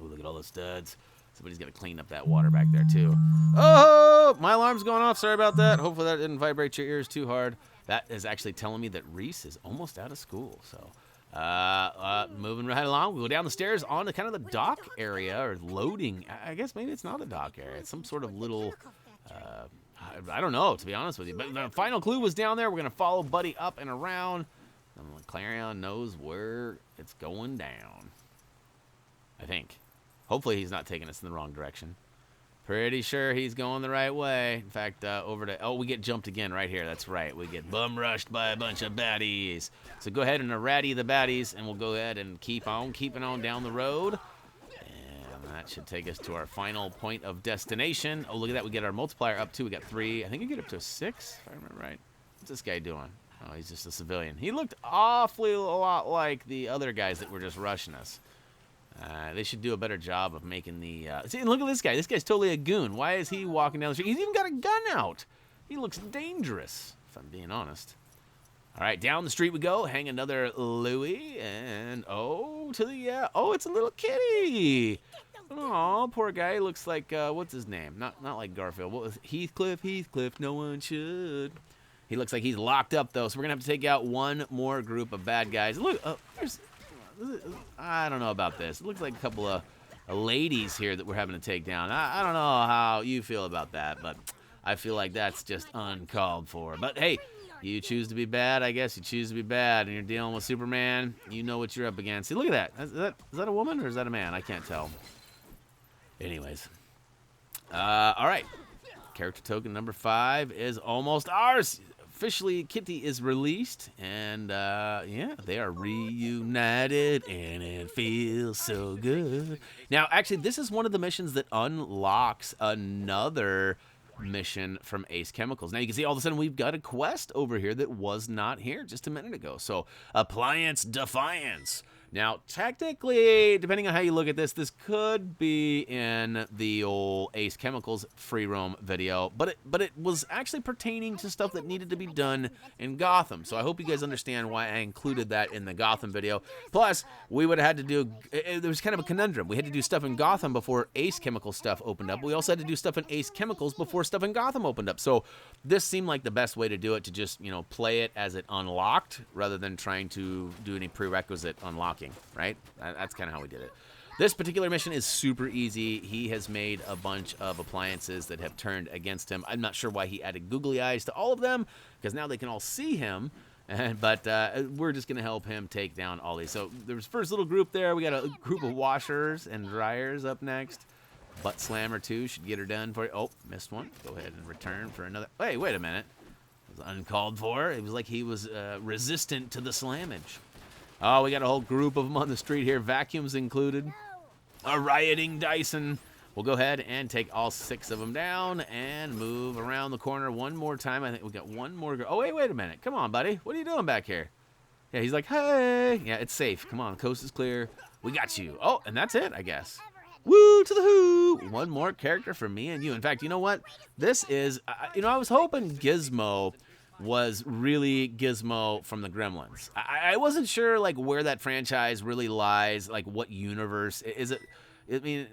Oh, look at all those studs. Somebody's got to clean up that water back there, too. Oh, my alarm's going off. Sorry about that. Hopefully that didn't vibrate your ears too hard. That is actually telling me that Reese is almost out of school. So, moving right along, we go down the stairs onto kind of the dock area, or loading. I guess maybe it's not the dock area. It's some sort of little, I don't know, to be honest with you. But the final clue was down there. We're going to follow Buddy up and around. And Klarion knows where it's going down. I think. Hopefully he's not taking us in the wrong direction. Pretty sure he's going the right way. In fact, over to... Oh, we get jumped again right here. That's right. We get bum-rushed by a bunch of baddies. So go ahead and errati the baddies, and we'll go ahead and keep on keeping on down the road. And that should take us to our final point of destination. Oh, look at that. We get our multiplier up, too. We got 3. I think we get up to a 6, if I remember right. What's this guy doing? Oh, he's just a civilian. He looked awfully a lot like the other guys that were just rushing us. They should do a better job of making the... See, look at this guy. This guy's totally a goon. Why is he walking down the street? He's even got a gun out. He looks dangerous, if I'm being honest. All right, down the street we go. Hang another Louie. And, oh, to the... oh, it's a little kitty. Oh, poor guy. He looks like... what's his name? Not like Garfield. What was Heathcliff? Heathcliff. No one should. He looks like he's locked up, though. So we're going to have to take out one more group of bad guys. Look, there's... I don't know about this. It looks like a couple of ladies here that we're having to take down. I don't know how you feel about that, but I feel like that's just uncalled for. But hey, you choose to be bad, I guess you choose to be bad, and you're dealing with Superman. You know what you're up against. See, look at that. Is that a woman or is that a man? I can't tell. Anyways. All right. Character token number 5 is almost ours. Officially, Kitty is released, and yeah, they are reunited, and it feels so good. Now, actually, this is one of the missions that unlocks another mission from Ace Chemicals. Now, you can see all of a sudden we've got a quest over here that was not here just a minute ago. So, Appliance Defiance. Now, technically, depending on how you look at this, this could be in the old Ace Chemicals free roam video, but it was actually pertaining to stuff that needed to be done in Gotham. So I hope you guys understand why I included that in the Gotham video. Plus, we would have had to do, there was kind of a conundrum. We had to do stuff in Gotham before Ace Chemicals stuff opened up. We also had to do stuff in Ace Chemicals before stuff in Gotham opened up. So this seemed like the best way to do it, to just, you know, play it as it unlocked rather than trying to do any prerequisite unlocking. Right? That's kind of how we did it. This particular mission is super easy. He has made a bunch of appliances that have turned against him. I'm not sure why he added googly eyes to all of them, because now they can all see him. But we're just going to help him take down all these. So there's first little group there. We got a group of washers and dryers up next. Butt slammer 2 should get her done for you. Oh, missed one. Go ahead and return for another. Hey, wait a minute. It was uncalled for. It was like he was resistant to the slammage. Oh, we got a whole group of them on the street here, vacuums included. A rioting Dyson. We'll go ahead and take all 6 of them down and move around the corner one more time. I think we got one more. Oh, wait a minute. Come on, buddy. What are you doing back here? Yeah, he's like, hey. Yeah, it's safe. Come on, coast is clear. We got you. Oh, and that's it, I guess. Woo to the who. One more character for me and you. In fact, you know what? This is, you know, I was hoping Gizmo was really Gizmo from the Gremlins. I wasn't sure, like, where that franchise really lies, like, what universe. Is it, I mean,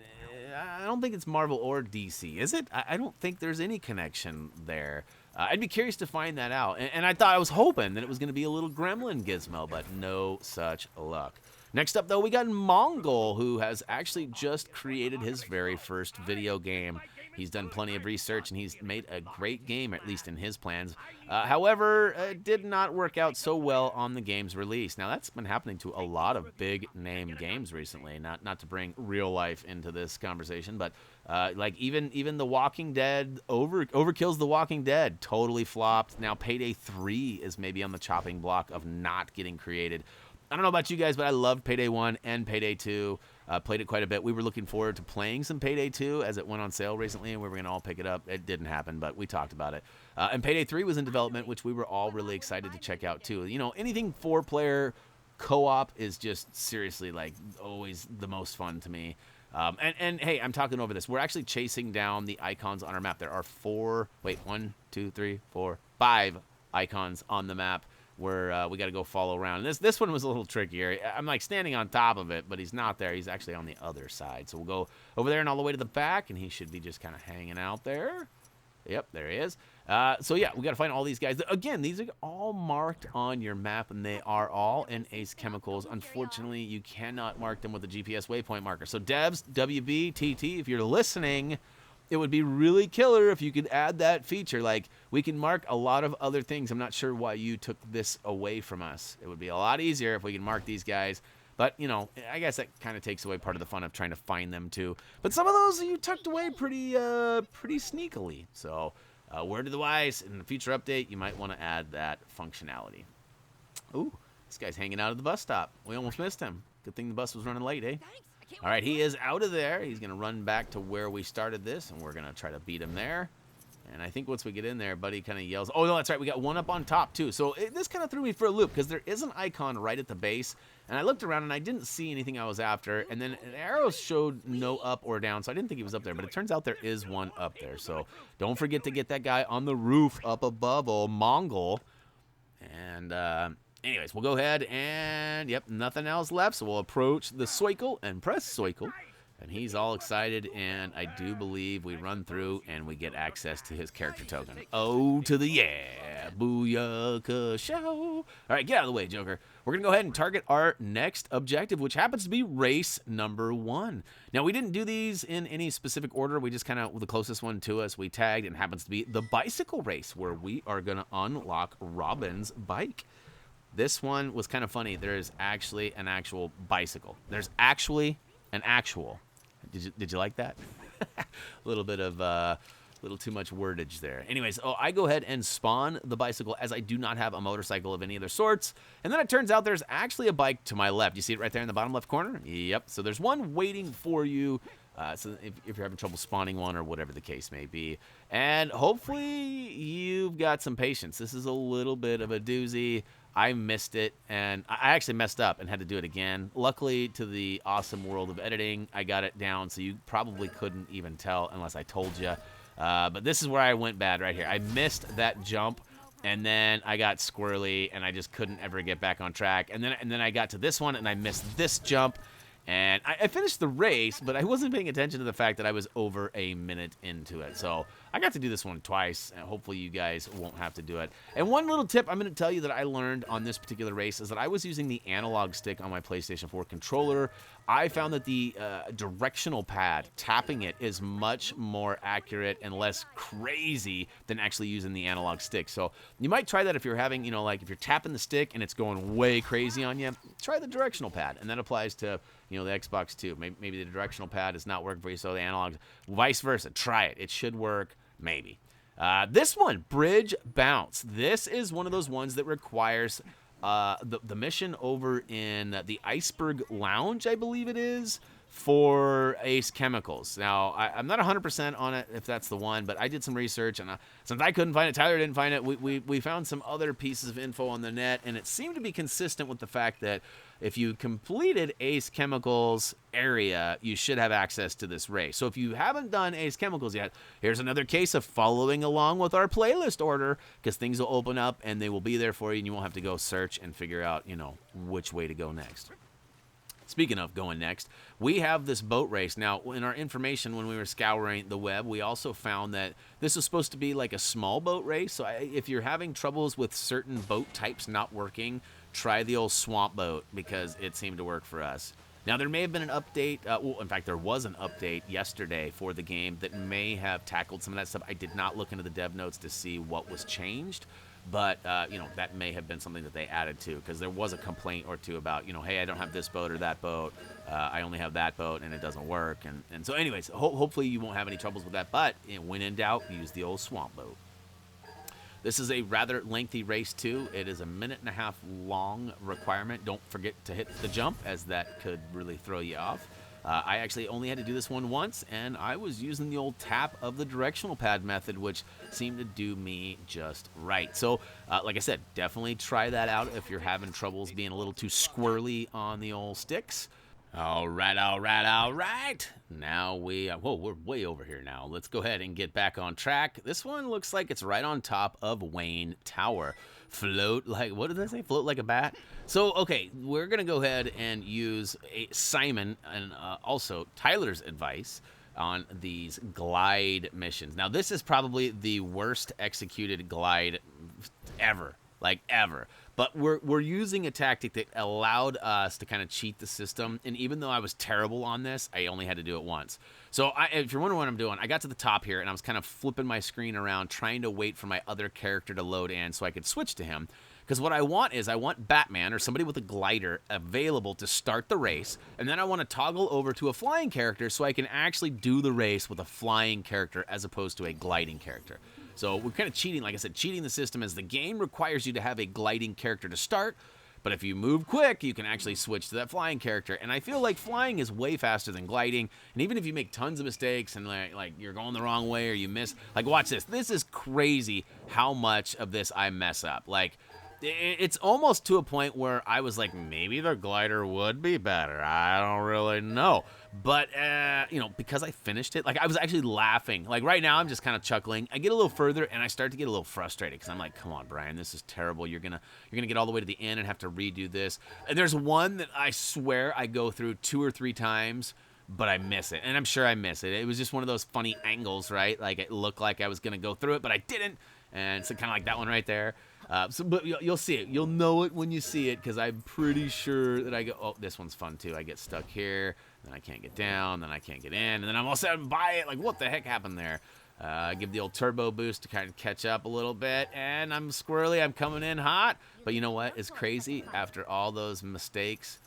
I don't think it's Marvel or DC, is it? I don't think there's any connection there. I'd be curious to find that out. And I thought, I was hoping that it was going to be a little Gremlin Gizmo, but no such luck. Next up, though, we got Mongul, who has actually just created his very first video game. He's done plenty of research, and he's made a great game, at least in his plans. However, it did not work out so well on the game's release. Now, that's been happening to a lot of big-name games recently. Not to bring real life into this conversation, but like even The Walking Dead, Overkill's The Walking Dead, totally flopped. Now, Payday 3 is maybe on the chopping block of not getting created. I don't know about you guys, but I loved Payday 1 and Payday 2. Played it quite a bit. We were looking forward to playing some Payday 2 as it went on sale recently, and we were going to all pick it up. It didn't happen, but we talked about it. And Payday 3 was in development, which we were all really excited to check out, too. You know, anything 4-player co-op is just seriously, like, always the most fun to me. And hey, I'm talking over this. We're actually chasing down the icons on our map. There are 5 icons on the map where we got to go follow around. And this one was a little trickier. I'm like standing on top of it, but he's not there. He's actually on the other side. So we'll go over there and all the way to the back, and he should be just kind of hanging out there. Yep, there he is. So yeah, we got to find all these guys. Again, these are all marked on your map, and they are all in Ace Chemicals. Unfortunately, you cannot mark them with a GPS waypoint marker. So devs, WB, TT, if you're listening, it would be really killer if you could add that feature. Like, we can mark a lot of other things. I'm not sure why you took this away from us. It would be a lot easier if we can mark these guys. But, you know, I guess that kind of takes away part of the fun of trying to find them, too. But some of those you tucked away pretty sneakily. So, word to the wise, in the future update, you might want to add that functionality. Ooh, this guy's hanging out at the bus stop. We almost missed him. Good thing the bus was running late, eh? All right, he is out of there. He's going to run back to where we started this, and we're going to try to beat him there. And I think once we get in there, Buddy kind of yells, oh, no, that's right, we got one up on top, too. So this kind of threw me for a loop, because there is an icon right at the base, and I looked around, and I didn't see anything I was after, and then an arrow showed no up or down, so I didn't think he was up there, but it turns out there is one up there. So don't forget to get that guy on the roof up above, old Mongul. And, anyways, we'll go ahead and, yep, nothing else left, so we'll approach the Soikle and press Soikle. And he's all excited, and I do believe we run through and we get access to his character token. Oh, to the yeah, booyaka show. All right, get out of the way, Joker. We're going to go ahead and target our next objective, which happens to be race number 1. Now, we didn't do these in any specific order. We just kind of, the closest one to us, we tagged, and happens to be the bicycle race, where we are going to unlock Robin's bike. This one was kind of funny. There is actually an actual bicycle. There's actually an actual. Did you like that? A little bit of little too much wordage there. Anyways, I go ahead and spawn the bicycle, as I do not have a motorcycle of any other sorts. And then it turns out there's actually a bike to my left. You see it right there in the bottom left corner? Yep. So there's one waiting for you. So if you're having trouble spawning one or whatever the case may be. And hopefully you've got some patience. This is a little bit of a doozy. I missed it, and I actually messed up and had to do it again. Luckily, to the awesome world of editing, I got it down, so you probably couldn't even tell unless I told you. But this is where I went bad right here. I missed that jump, and then I got squirrely, and I just couldn't ever get back on track. And then I got to this one, and I missed this jump. And I finished the race, but I wasn't paying attention to the fact that I was over a minute into it. So I got to do this one twice, and hopefully you guys won't have to do it. And one little tip I'm going to tell you that I learned on this particular race is that I was using the analog stick on my PlayStation 4 controller. I found that the directional pad, tapping it, is much more accurate and less crazy than actually using the analog stick. So you might try that if you're having, like if you're tapping the stick and it's going way crazy on you, try the directional pad. And that applies to, the Xbox too. Maybe the directional pad is not working for you, so the analog, vice versa. Try it. It should work, maybe. This one, Bridge Bounce. This is one of those ones that requires the mission over in the Iceberg Lounge, I believe it is, for Ace Chemicals. Now, I'm not 100% on it if that's the one, but I did some research, and since I couldn't find it, Tyler didn't find it, we found some other pieces of info on the net, and it seemed to be consistent with the fact that if you completed Ace Chemicals area, you should have access to this race. So if you haven't done Ace Chemicals yet, here's another case of following along with our playlist order, because things will open up and they will be there for you, and you won't have to go search and figure out, which way to go next. Speaking of going next, we have this boat race. Now, in our information when we were scouring the web, we also found that this was supposed to be like a small boat race. So if you're having troubles with certain boat types not working, try the old swamp boat, because it seemed to work for us. Now, there may have been an update. Well, in fact, there was an update yesterday for the game that may have tackled some of that stuff. I did not look into the dev notes to see what was changed. But, that may have been something that they added to, because there was a complaint or two about, hey, I don't have this boat or that boat. I only have that boat, and it doesn't work. And so anyways, hopefully you won't have any troubles with that. But when in doubt, use the old swamp boat. This is a rather lengthy race, too. It is a 1.5-minute long requirement. Don't forget to hit the jump, as that could really throw you off. I actually only had to do this one once, and I was using the old tap of the directional pad method, which seemed to do me just right. So, like I said, definitely try that out if you're having troubles being a little too squirrely on the old sticks. All right. Now we're way over here now. Let's go ahead and get back on track. This one looks like it's right on top of Wayne Tower. Float like, what did I say? Float like a bat? So, okay, we're going to go ahead and use Simon and also Tyler's advice on these glide missions. Now, this is probably the worst executed glide ever. But we're using a tactic that allowed us to kind of cheat the system. And even though I was terrible on this, I only had to do it once. So if you're wondering what I'm doing, I got to the top here, and I was kind of flipping my screen around, trying to wait for my other character to load in so I could switch to him. Because what I want is I want Batman or somebody with a glider available to start the race, and then I want to toggle over to a flying character so I can actually do the race with a flying character as opposed to a gliding character. So we're kind of cheating, like I said, cheating the system as the game requires you to have a gliding character to start, but if you move quick, you can actually switch to that flying character. And I feel like flying is way faster than gliding. And even if you make tons of mistakes and like you're going the wrong way or you miss, like watch this. This is crazy how much of this I mess up. Like it's almost to a point where I was like, maybe the glider would be better. I don't really know. But, you know, because I finished it, like I was actually laughing. Like right now I'm just kind of chuckling. I get a little further and I start to get a little frustrated because I'm like, come on, Brian, this is terrible. You're gonna get all the way to the end and have to redo this. And there's one that I swear I go through 2 or 3 times, but I miss it. And I'm sure I miss it. It was just one of those funny angles, right? Like it looked like I was gonna go through it, but I didn't. And so kind of like that one right there. But you'll see it. You'll know it when you see it because I'm pretty sure that I go, oh, this one's fun too. I get stuck here, then I can't get down, then I can't get in, and then I'm all of a sudden by it. Like, what the heck happened there? I give the old turbo boost to kind of catch up a little bit, and I'm squirrely. I'm coming in hot. But you know what? It's crazy. After all those mistakes,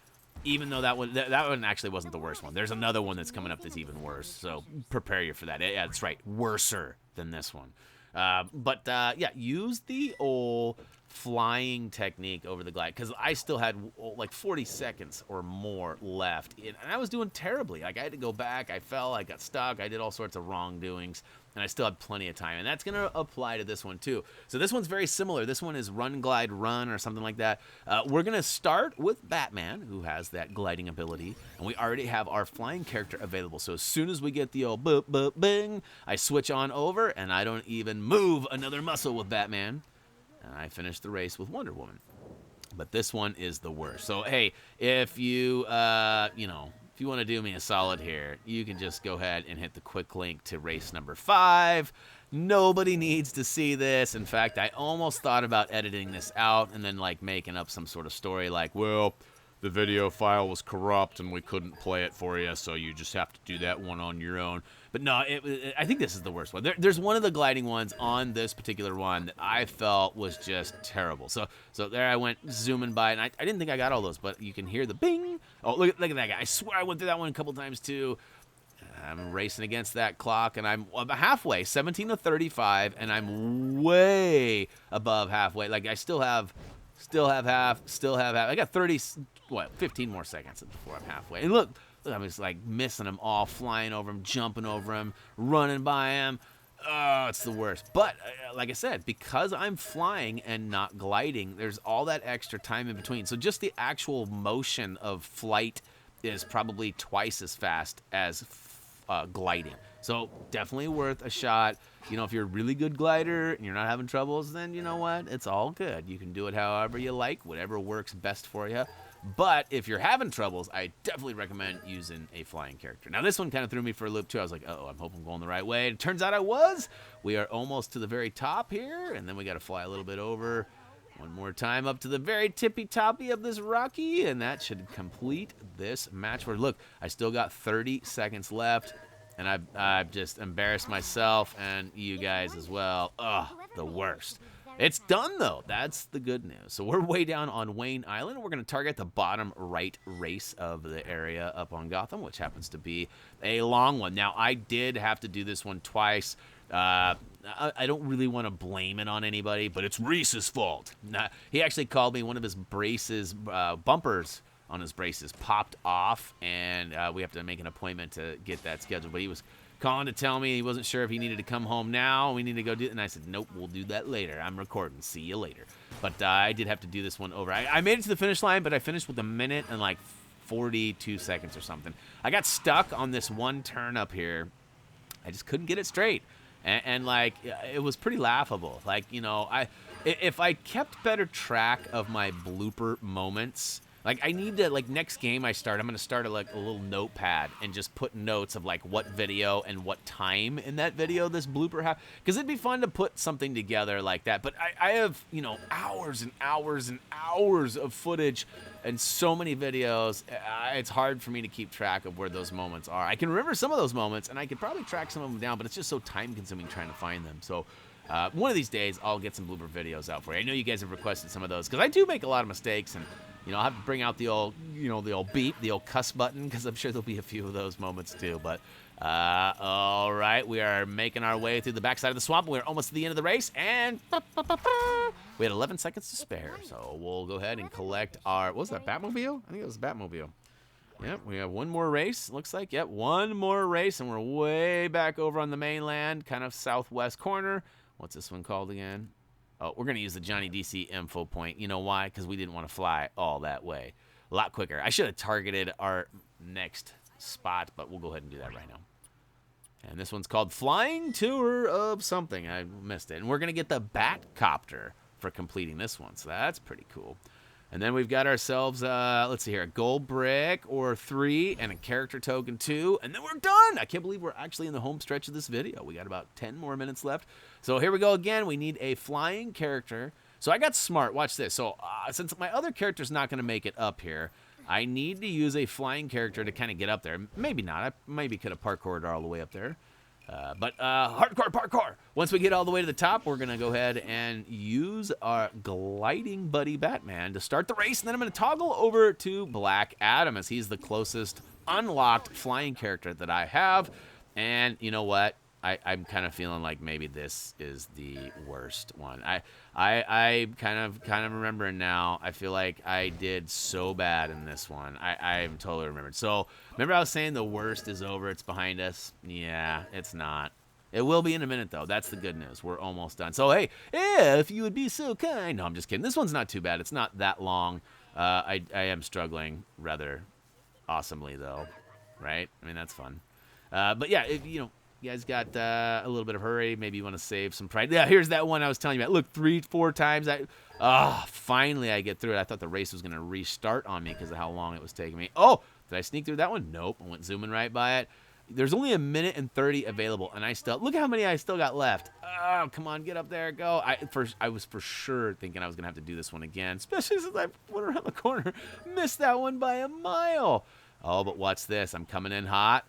even though that one actually wasn't the worst one. There's another one that's coming up that's even worse. So prepare you for that. Yeah, that's right. Worser than this one. Yeah, use the old flying technique over the glide because I still had like 40 seconds or more left, and I was doing terribly. Like I had to go back, I fell, I got stuck, I did all sorts of wrongdoings, and I still had plenty of time. And that's gonna apply to this one too. So this one's very similar. This one is run, glide, run, or something like that. We're gonna start with Batman, who has that gliding ability, and we already have our flying character available. So as soon as we get the old boop, boop, bing, I switch on over, and I don't even move another muscle with Batman. And I finished the race with Wonder Woman. But this one is the worst. So, hey, if you, if you want to do me a solid here, you can just go ahead and hit the quick link to race number 5. Nobody needs to see this. In fact, I almost thought about editing this out and then, like, making up some sort of story like, well, the video file was corrupt and we couldn't play it for you, so you just have to do that one on your own. But no, I think this is the worst one. There's one of the gliding ones on this particular one that I felt was just terrible. So there I went zooming by, and I didn't think I got all those, but you can hear the bing. Oh, look at that guy. I swear I went through that one a couple times too. I'm racing against that clock, and I'm about halfway, 17 to 35, and I'm way above halfway. Like I still have half. I got 15 more seconds before I'm halfway. And look, I was like missing them all, flying over them, jumping over them, running by them. Oh, it's the worst. But like I said, because I'm flying and not gliding, there's all that extra time in between. So just the actual motion of flight is probably twice as fast as gliding. So definitely worth a shot. You know, if you're a really good glider and you're not having troubles, then you know what? It's all good. You can do it however you like, whatever works best for you. But if you're having troubles, I definitely recommend using a flying character. Now, this one kind of threw me for a loop, too. I was like, uh-oh, I'm hoping I'm going the right way. It turns out I was. We are almost to the very top here, and then we got to fly a little bit over. One more time up to the very tippy-toppy of this rocky, and that should complete this match. Where, look, I still got 30 seconds left, and I've just embarrassed myself and you guys as well. Ugh, the worst. It's done, though. That's the good news. So we're way down on Wayne Island. We're going to target the bottom right race of the area up on Gotham, which happens to be a long one. Now, I did have to do this one twice. I don't really want to blame it on anybody, but it's Reese's fault. He actually called me. One of his braces, bumpers on his braces popped off, and we have to make an appointment to get that scheduled. But he was calling to tell me he wasn't sure if he needed to come home now. We need to go do it. And I said, nope, we'll do that later. I'm recording. See you later. But I did have to do this one over. I made it to the finish line, but I finished with 1 minute and like 42 seconds or something. I got stuck on this one turn up here. I just couldn't get it straight. And like, it was pretty laughable. Like, you know, if I kept better track of my blooper moments, like, I need to, like, next game I start, I'm going to start a little notepad and just put notes of, like, what video and what time in that video this blooper had. Because it'd be fun to put something together like that. But I have, you know, hours and hours and hours of footage and so many videos. It's hard for me to keep track of where those moments are. I can remember some of those moments, and I could probably track some of them down, but it's just so time-consuming trying to find them. So One of these days, I'll get some blooper videos out for you. I know you guys have requested some of those because I do make a lot of mistakes, and I'll have to bring out the old, the old beep, the old cuss button, because I'm sure there'll be a few of those moments too. But all right, we are making our way through the backside of the swamp. We're almost to the end of the race, and we had 11 seconds to spare. So we'll go ahead and collect our, what was that, Batmobile? I think it was Batmobile. Yep, we have one more race, looks like. Yep, one more race, and we're way back over on the mainland, kind of southwest corner. What's this one called again? Oh, we're going to use the Johnny DC info point. You know why? Because we didn't want to fly all that way. A lot quicker. I should have targeted our next spot, but we'll go ahead and do that right now. And this one's called Flying Tour of something. I missed it. And we're going to get the Batcopter for completing this one, so that's pretty cool. And then we've got ourselves, let's see here, a gold brick or 3 and a character token 2, and then we're done. I can't believe we're actually in the home stretch of this video. We got about 10 more minutes left. So here we go again. We need a flying character. So I got smart. Watch this. So since my other character's not going to make it up here, I need to use a flying character to kind of get up there. Maybe not. I maybe could have parkoured all the way up there. But hardcore parkour. Once we get all the way to the top, we're going to go ahead and use our gliding buddy Batman to start the race. And then I'm going to toggle over to Black Adam as he's the closest unlocked flying character that I have. And you know what? I'm kind of feeling like maybe this is the worst one. I kind of remembering now. I feel like I did so bad in this one. I'm totally remembered. So remember I was saying the worst is over. It's behind us. Yeah, it's not. It will be in a minute though. That's the good news. We're almost done. So hey, if you would be so kind. No, I'm just kidding. This one's not too bad. It's not that long. I am struggling rather awesomely though. Right? I mean that's fun. But yeah, if, you guys got a little bit of hurry. Maybe you want to save some pride. Yeah, here's that one I was telling you about. Look, 3-4 times. Finally I get through it. I thought the race was going to restart on me because of how long it was taking me. Oh, did I sneak through that one? Nope. I went zooming right by it. There's only 1 minute and 30 available, and I still look how many I still got left. Oh, come on, get up there, go. I was for sure thinking I was going to have to do this one again, especially since I went around the corner. Missed that one by a mile. Oh, but watch this. I'm coming in hot.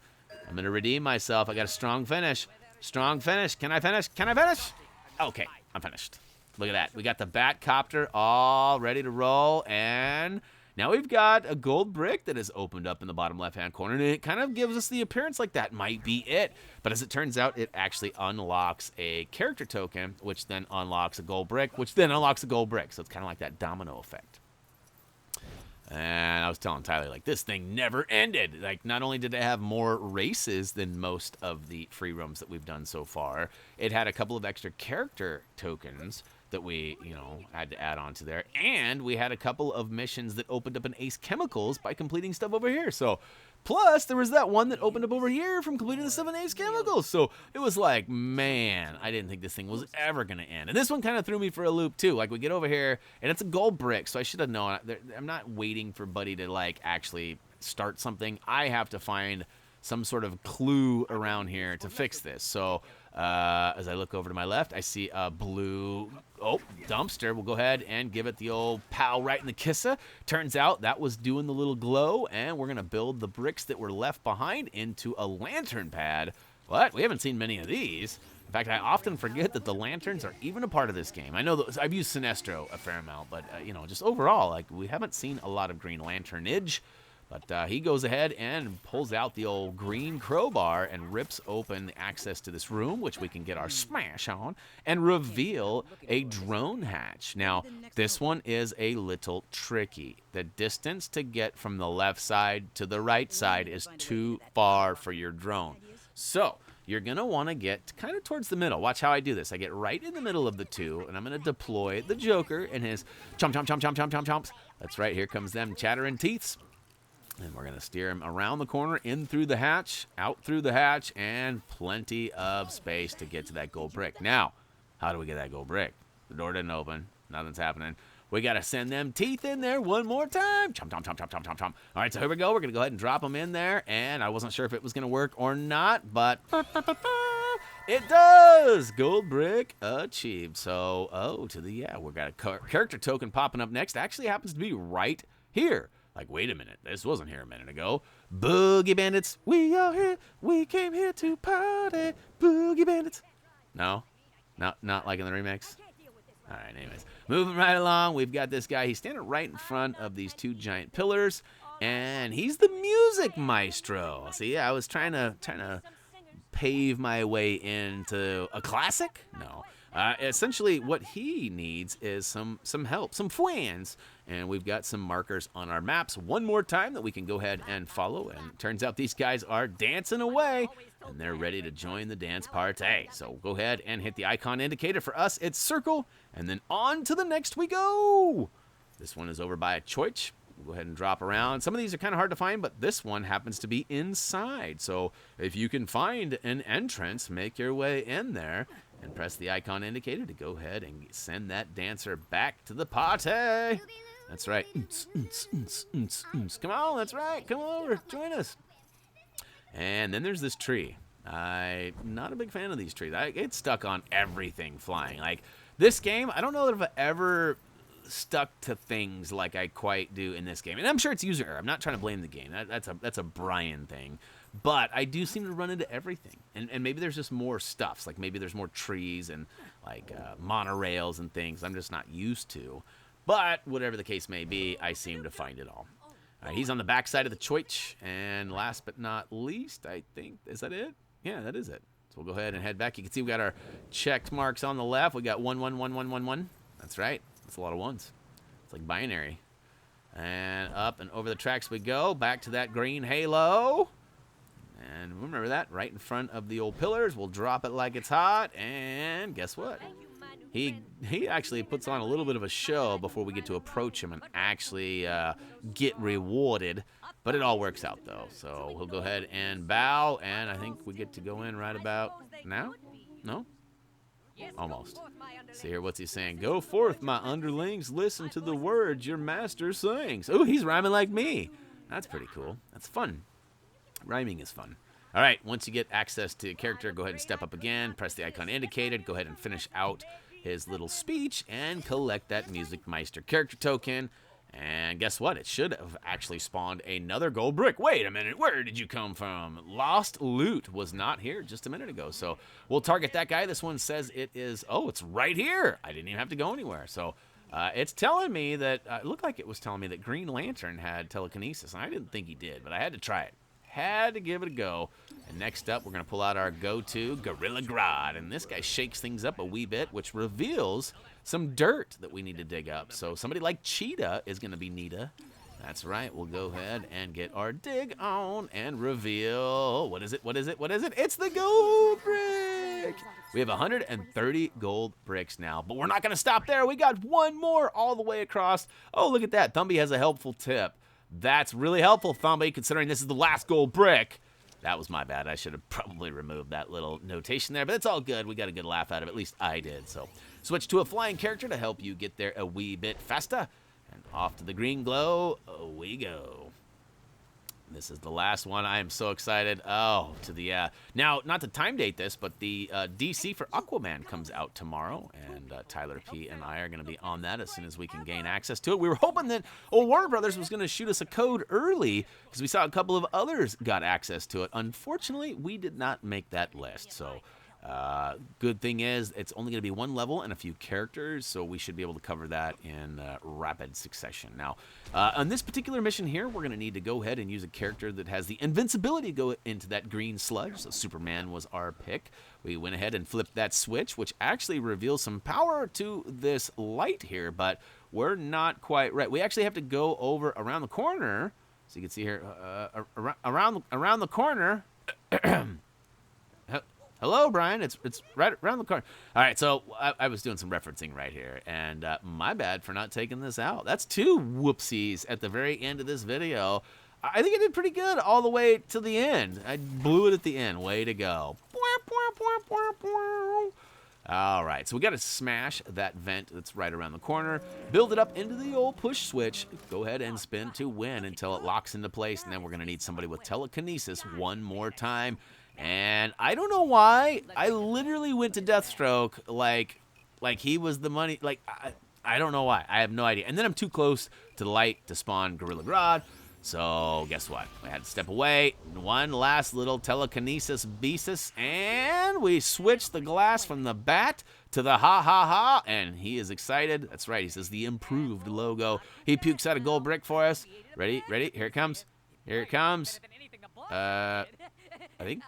I'm going to redeem myself. I got a strong finish. Strong finish. Can I finish? Can I finish? Okay, I'm finished. Look at that. We got the Batcopter all ready to roll. And now we've got a gold brick that has opened up in the bottom left-hand corner. And it kind of gives us the appearance like that might be it. But as it turns out, it actually unlocks a character token, which then unlocks a gold brick, which then unlocks a gold brick. So it's kind of like that domino effect. And I was telling Tyler, like, this thing never ended. Like, not only did it have more races than most of the free roams that we've done so far, it had a couple of extra character tokens that we, had to add on to there. And we had a couple of missions that opened up in Ace Chemicals by completing stuff over here. So, plus, there was that one that opened up over here from completing the stuff in Ace Chemicals. So, it was like, man, I didn't think this thing was ever going to end. And this one kind of threw me for a loop, too. Like, we get over here, and it's a gold brick, so I should have known. I'm not waiting for Buddy to, like, actually start something. I have to find some sort of clue around here to fix this. So, as I look over to my left, I see a blue dumpster. We'll go ahead and give it the old pow right in the kissa. Turns out that was doing the little glow, and we're going to build the bricks that were left behind into a lantern pad. What? We haven't seen many of these. In fact, I often forget that the lanterns are even a part of this game. I know that I've used Sinestro a fair amount, but, just overall, like, we haven't seen a lot of Green Lanternage. But he goes ahead and pulls out the old green crowbar and rips open the access to this room, which we can get our smash on, and reveal a drone hatch. Now, this one is a little tricky. The distance to get from the left side to the right side is too far for your drone. So, you're going to want to get kind of towards the middle. Watch how I do this. I get right in the middle of the two, and I'm going to deploy the Joker and his chomps. That's right. Here comes them chattering teeths. And we're going to steer him around the corner, in through the hatch, out through the hatch, and plenty of space to get to that gold brick. Now, how do we get that gold brick? The door didn't open. Nothing's happening. We got to send them teeth in there one more time. Chomp. All right, so here we go. We're going to go ahead and drop them in there. And I wasn't sure if it was going to work or not, but it does. Gold brick achieved. So, we got a character token popping up next. Actually happens to be right here. Like, wait a minute, this wasn't here a minute ago. Boogie Bandits, we are here. We came here to party. Boogie Bandits. No? Not like in the remix? All right, anyways. Moving right along, we've got this guy. He's standing right in front of these two giant pillars, and he's the music maestro. See, I was trying to pave my way into a classic? No. Essentially, what he needs is some help, some fans. And we've got some markers on our maps one more time that we can go ahead and follow. And it turns out these guys are dancing away, and they're ready to join the dance party. So go ahead and hit the icon indicator. For us, it's circle, and then on to the next we go. This one is over by a choice. We'll go ahead and drop around. Some of these are kind of hard to find, but this one happens to be inside. So if you can find an entrance, make your way in there and press the icon indicator to go ahead and send that dancer back to the party. That's right. Come on, that's right. Come over, join us. And then there's this tree. I'm not a big fan of these trees. I get stuck on everything flying. Like this game, I don't know that I've ever stuck to things like I quite do in this game. And I'm sure it's user error. I'm not trying to blame the game. That's a Brian thing. But I do seem to run into everything. And maybe there's just more stuffs. Like maybe there's more trees and like monorails and things I'm just not used to. But whatever the case may be, I seem to find it all. He's on the back side of the choich. And last but not least, I think, is that it? Yeah, that is it. So we'll go ahead and head back. You can see we got our checked marks on the left. We got 1, 1, 1, 1, 1, 1. That's right. That's a lot of ones. It's like binary. And up and over the tracks we go. Back to that green halo. And remember that, right in front of the old pillars. We'll drop it like it's hot. And guess what? He actually puts on a little bit of a show before we get to approach him and actually get rewarded. But it all works out, though. So we'll go ahead and bow. And I think we get to go in right about now. No? Almost. See here, what's he saying? Go forth, my underlings. Listen to the words your master sings. Oh, he's rhyming like me. That's pretty cool. That's fun. Rhyming is fun. All right, once you get access to a character, go ahead and step up again. Press the icon indicated. Go ahead and finish out his little speech and collect that Music Meister character token. And guess what? It should have actually spawned another gold brick. Wait a minute. Where did you come from? Lost loot was not here just a minute ago. So we'll target that guy. This one says it is, oh, it's right here. I didn't even have to go anywhere. So it's telling me that, it looked like it was telling me that Green Lantern had telekinesis. And I didn't think he did, but I had to try it. Had to give it a go. And next up, we're going to pull out our go-to Gorilla Grodd. And this guy shakes things up a wee bit, which reveals some dirt that we need to dig up. So somebody like Cheetah is going to be Nita. That's right. We'll go ahead and get our dig on and reveal. What is it? What is it? What is it? It's the gold brick. We have 130 gold bricks now, but we're not going to stop there. We got one more all the way across. Oh, look at that. Thumbie has a helpful tip. That's really helpful, Thumbie, considering this is the last gold brick. That was my bad. I should have probably removed that little notation there, but it's all good. We got a good laugh out of it. At least I did. So switch to a flying character to help you get there a wee bit faster. And off to the green glow we go. This is the last one. I am so excited. Oh, to the, now, not to time date this, but the DC for Aquaman comes out tomorrow, and Tyler P. and I are going to be on that as soon as we can gain access to it. We were hoping that Warner Brothers was going to shoot us a code early, because we saw a couple of others got access to it. Unfortunately, we did not make that list, so good thing is it's only going to be one level and a few characters, so we should be able to cover that in rapid succession. Now, on this particular mission here, we're going to need to go ahead and use a character that has the invincibility to go into that green sludge. So Superman was our pick. We went ahead and flipped that switch, which actually reveals some power to this light here, but we're not quite right. We actually have to go over around the corner. So you can see here, around the corner. Hello, Brian. It's right around the corner. All right, so I was doing some referencing right here, and my bad for not taking this out. That's two whoopsies at the very end of this video. I think I did pretty good all the way to the end. I blew it at the end. Way to go. All right, so we got to smash that vent that's right around the corner, build it up into the old push switch, go ahead and spin to win until it locks into place, and then we're going to need somebody with telekinesis one more time. And I don't know why, I literally went to Deathstroke like he was the money. Like, I don't know why. I have no idea. And then I'm too close to the light to spawn Gorilla Grodd. So guess what? We had to step away. One last little telekinesis beesus, and we switched the glass from the bat to the ha, and he is excited. That's right, he says the improved logo. He pukes out a gold brick for us. Ready? Here it comes. Here it comes. I think.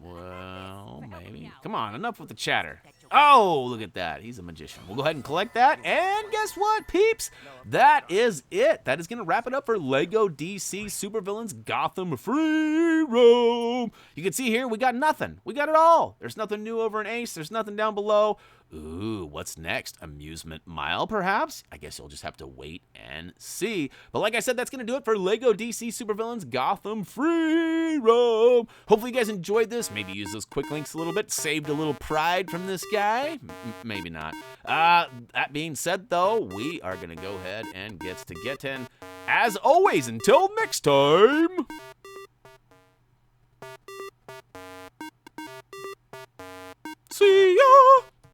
Well, maybe. Come on, enough with the chatter. Oh, look at that. He's a magician. We'll go ahead and collect that. And guess what, peeps? That is it. That is going to wrap it up for LEGO DC Supervillains Gotham Free Roam. You can see here, we got nothing. We got it all. There's nothing new over in Ace. There's nothing down below. Ooh, what's next? Amusement Mile, perhaps? I guess you'll just have to wait and see. But like I said, that's going to do it for LEGO DC Supervillains Gotham Free Roam. Hopefully you guys enjoyed this. Maybe use those quick links a little bit. Saved a little pride from this guy. Maybe not. That being said, though, we are going to go ahead and get to getting. As always, until next time.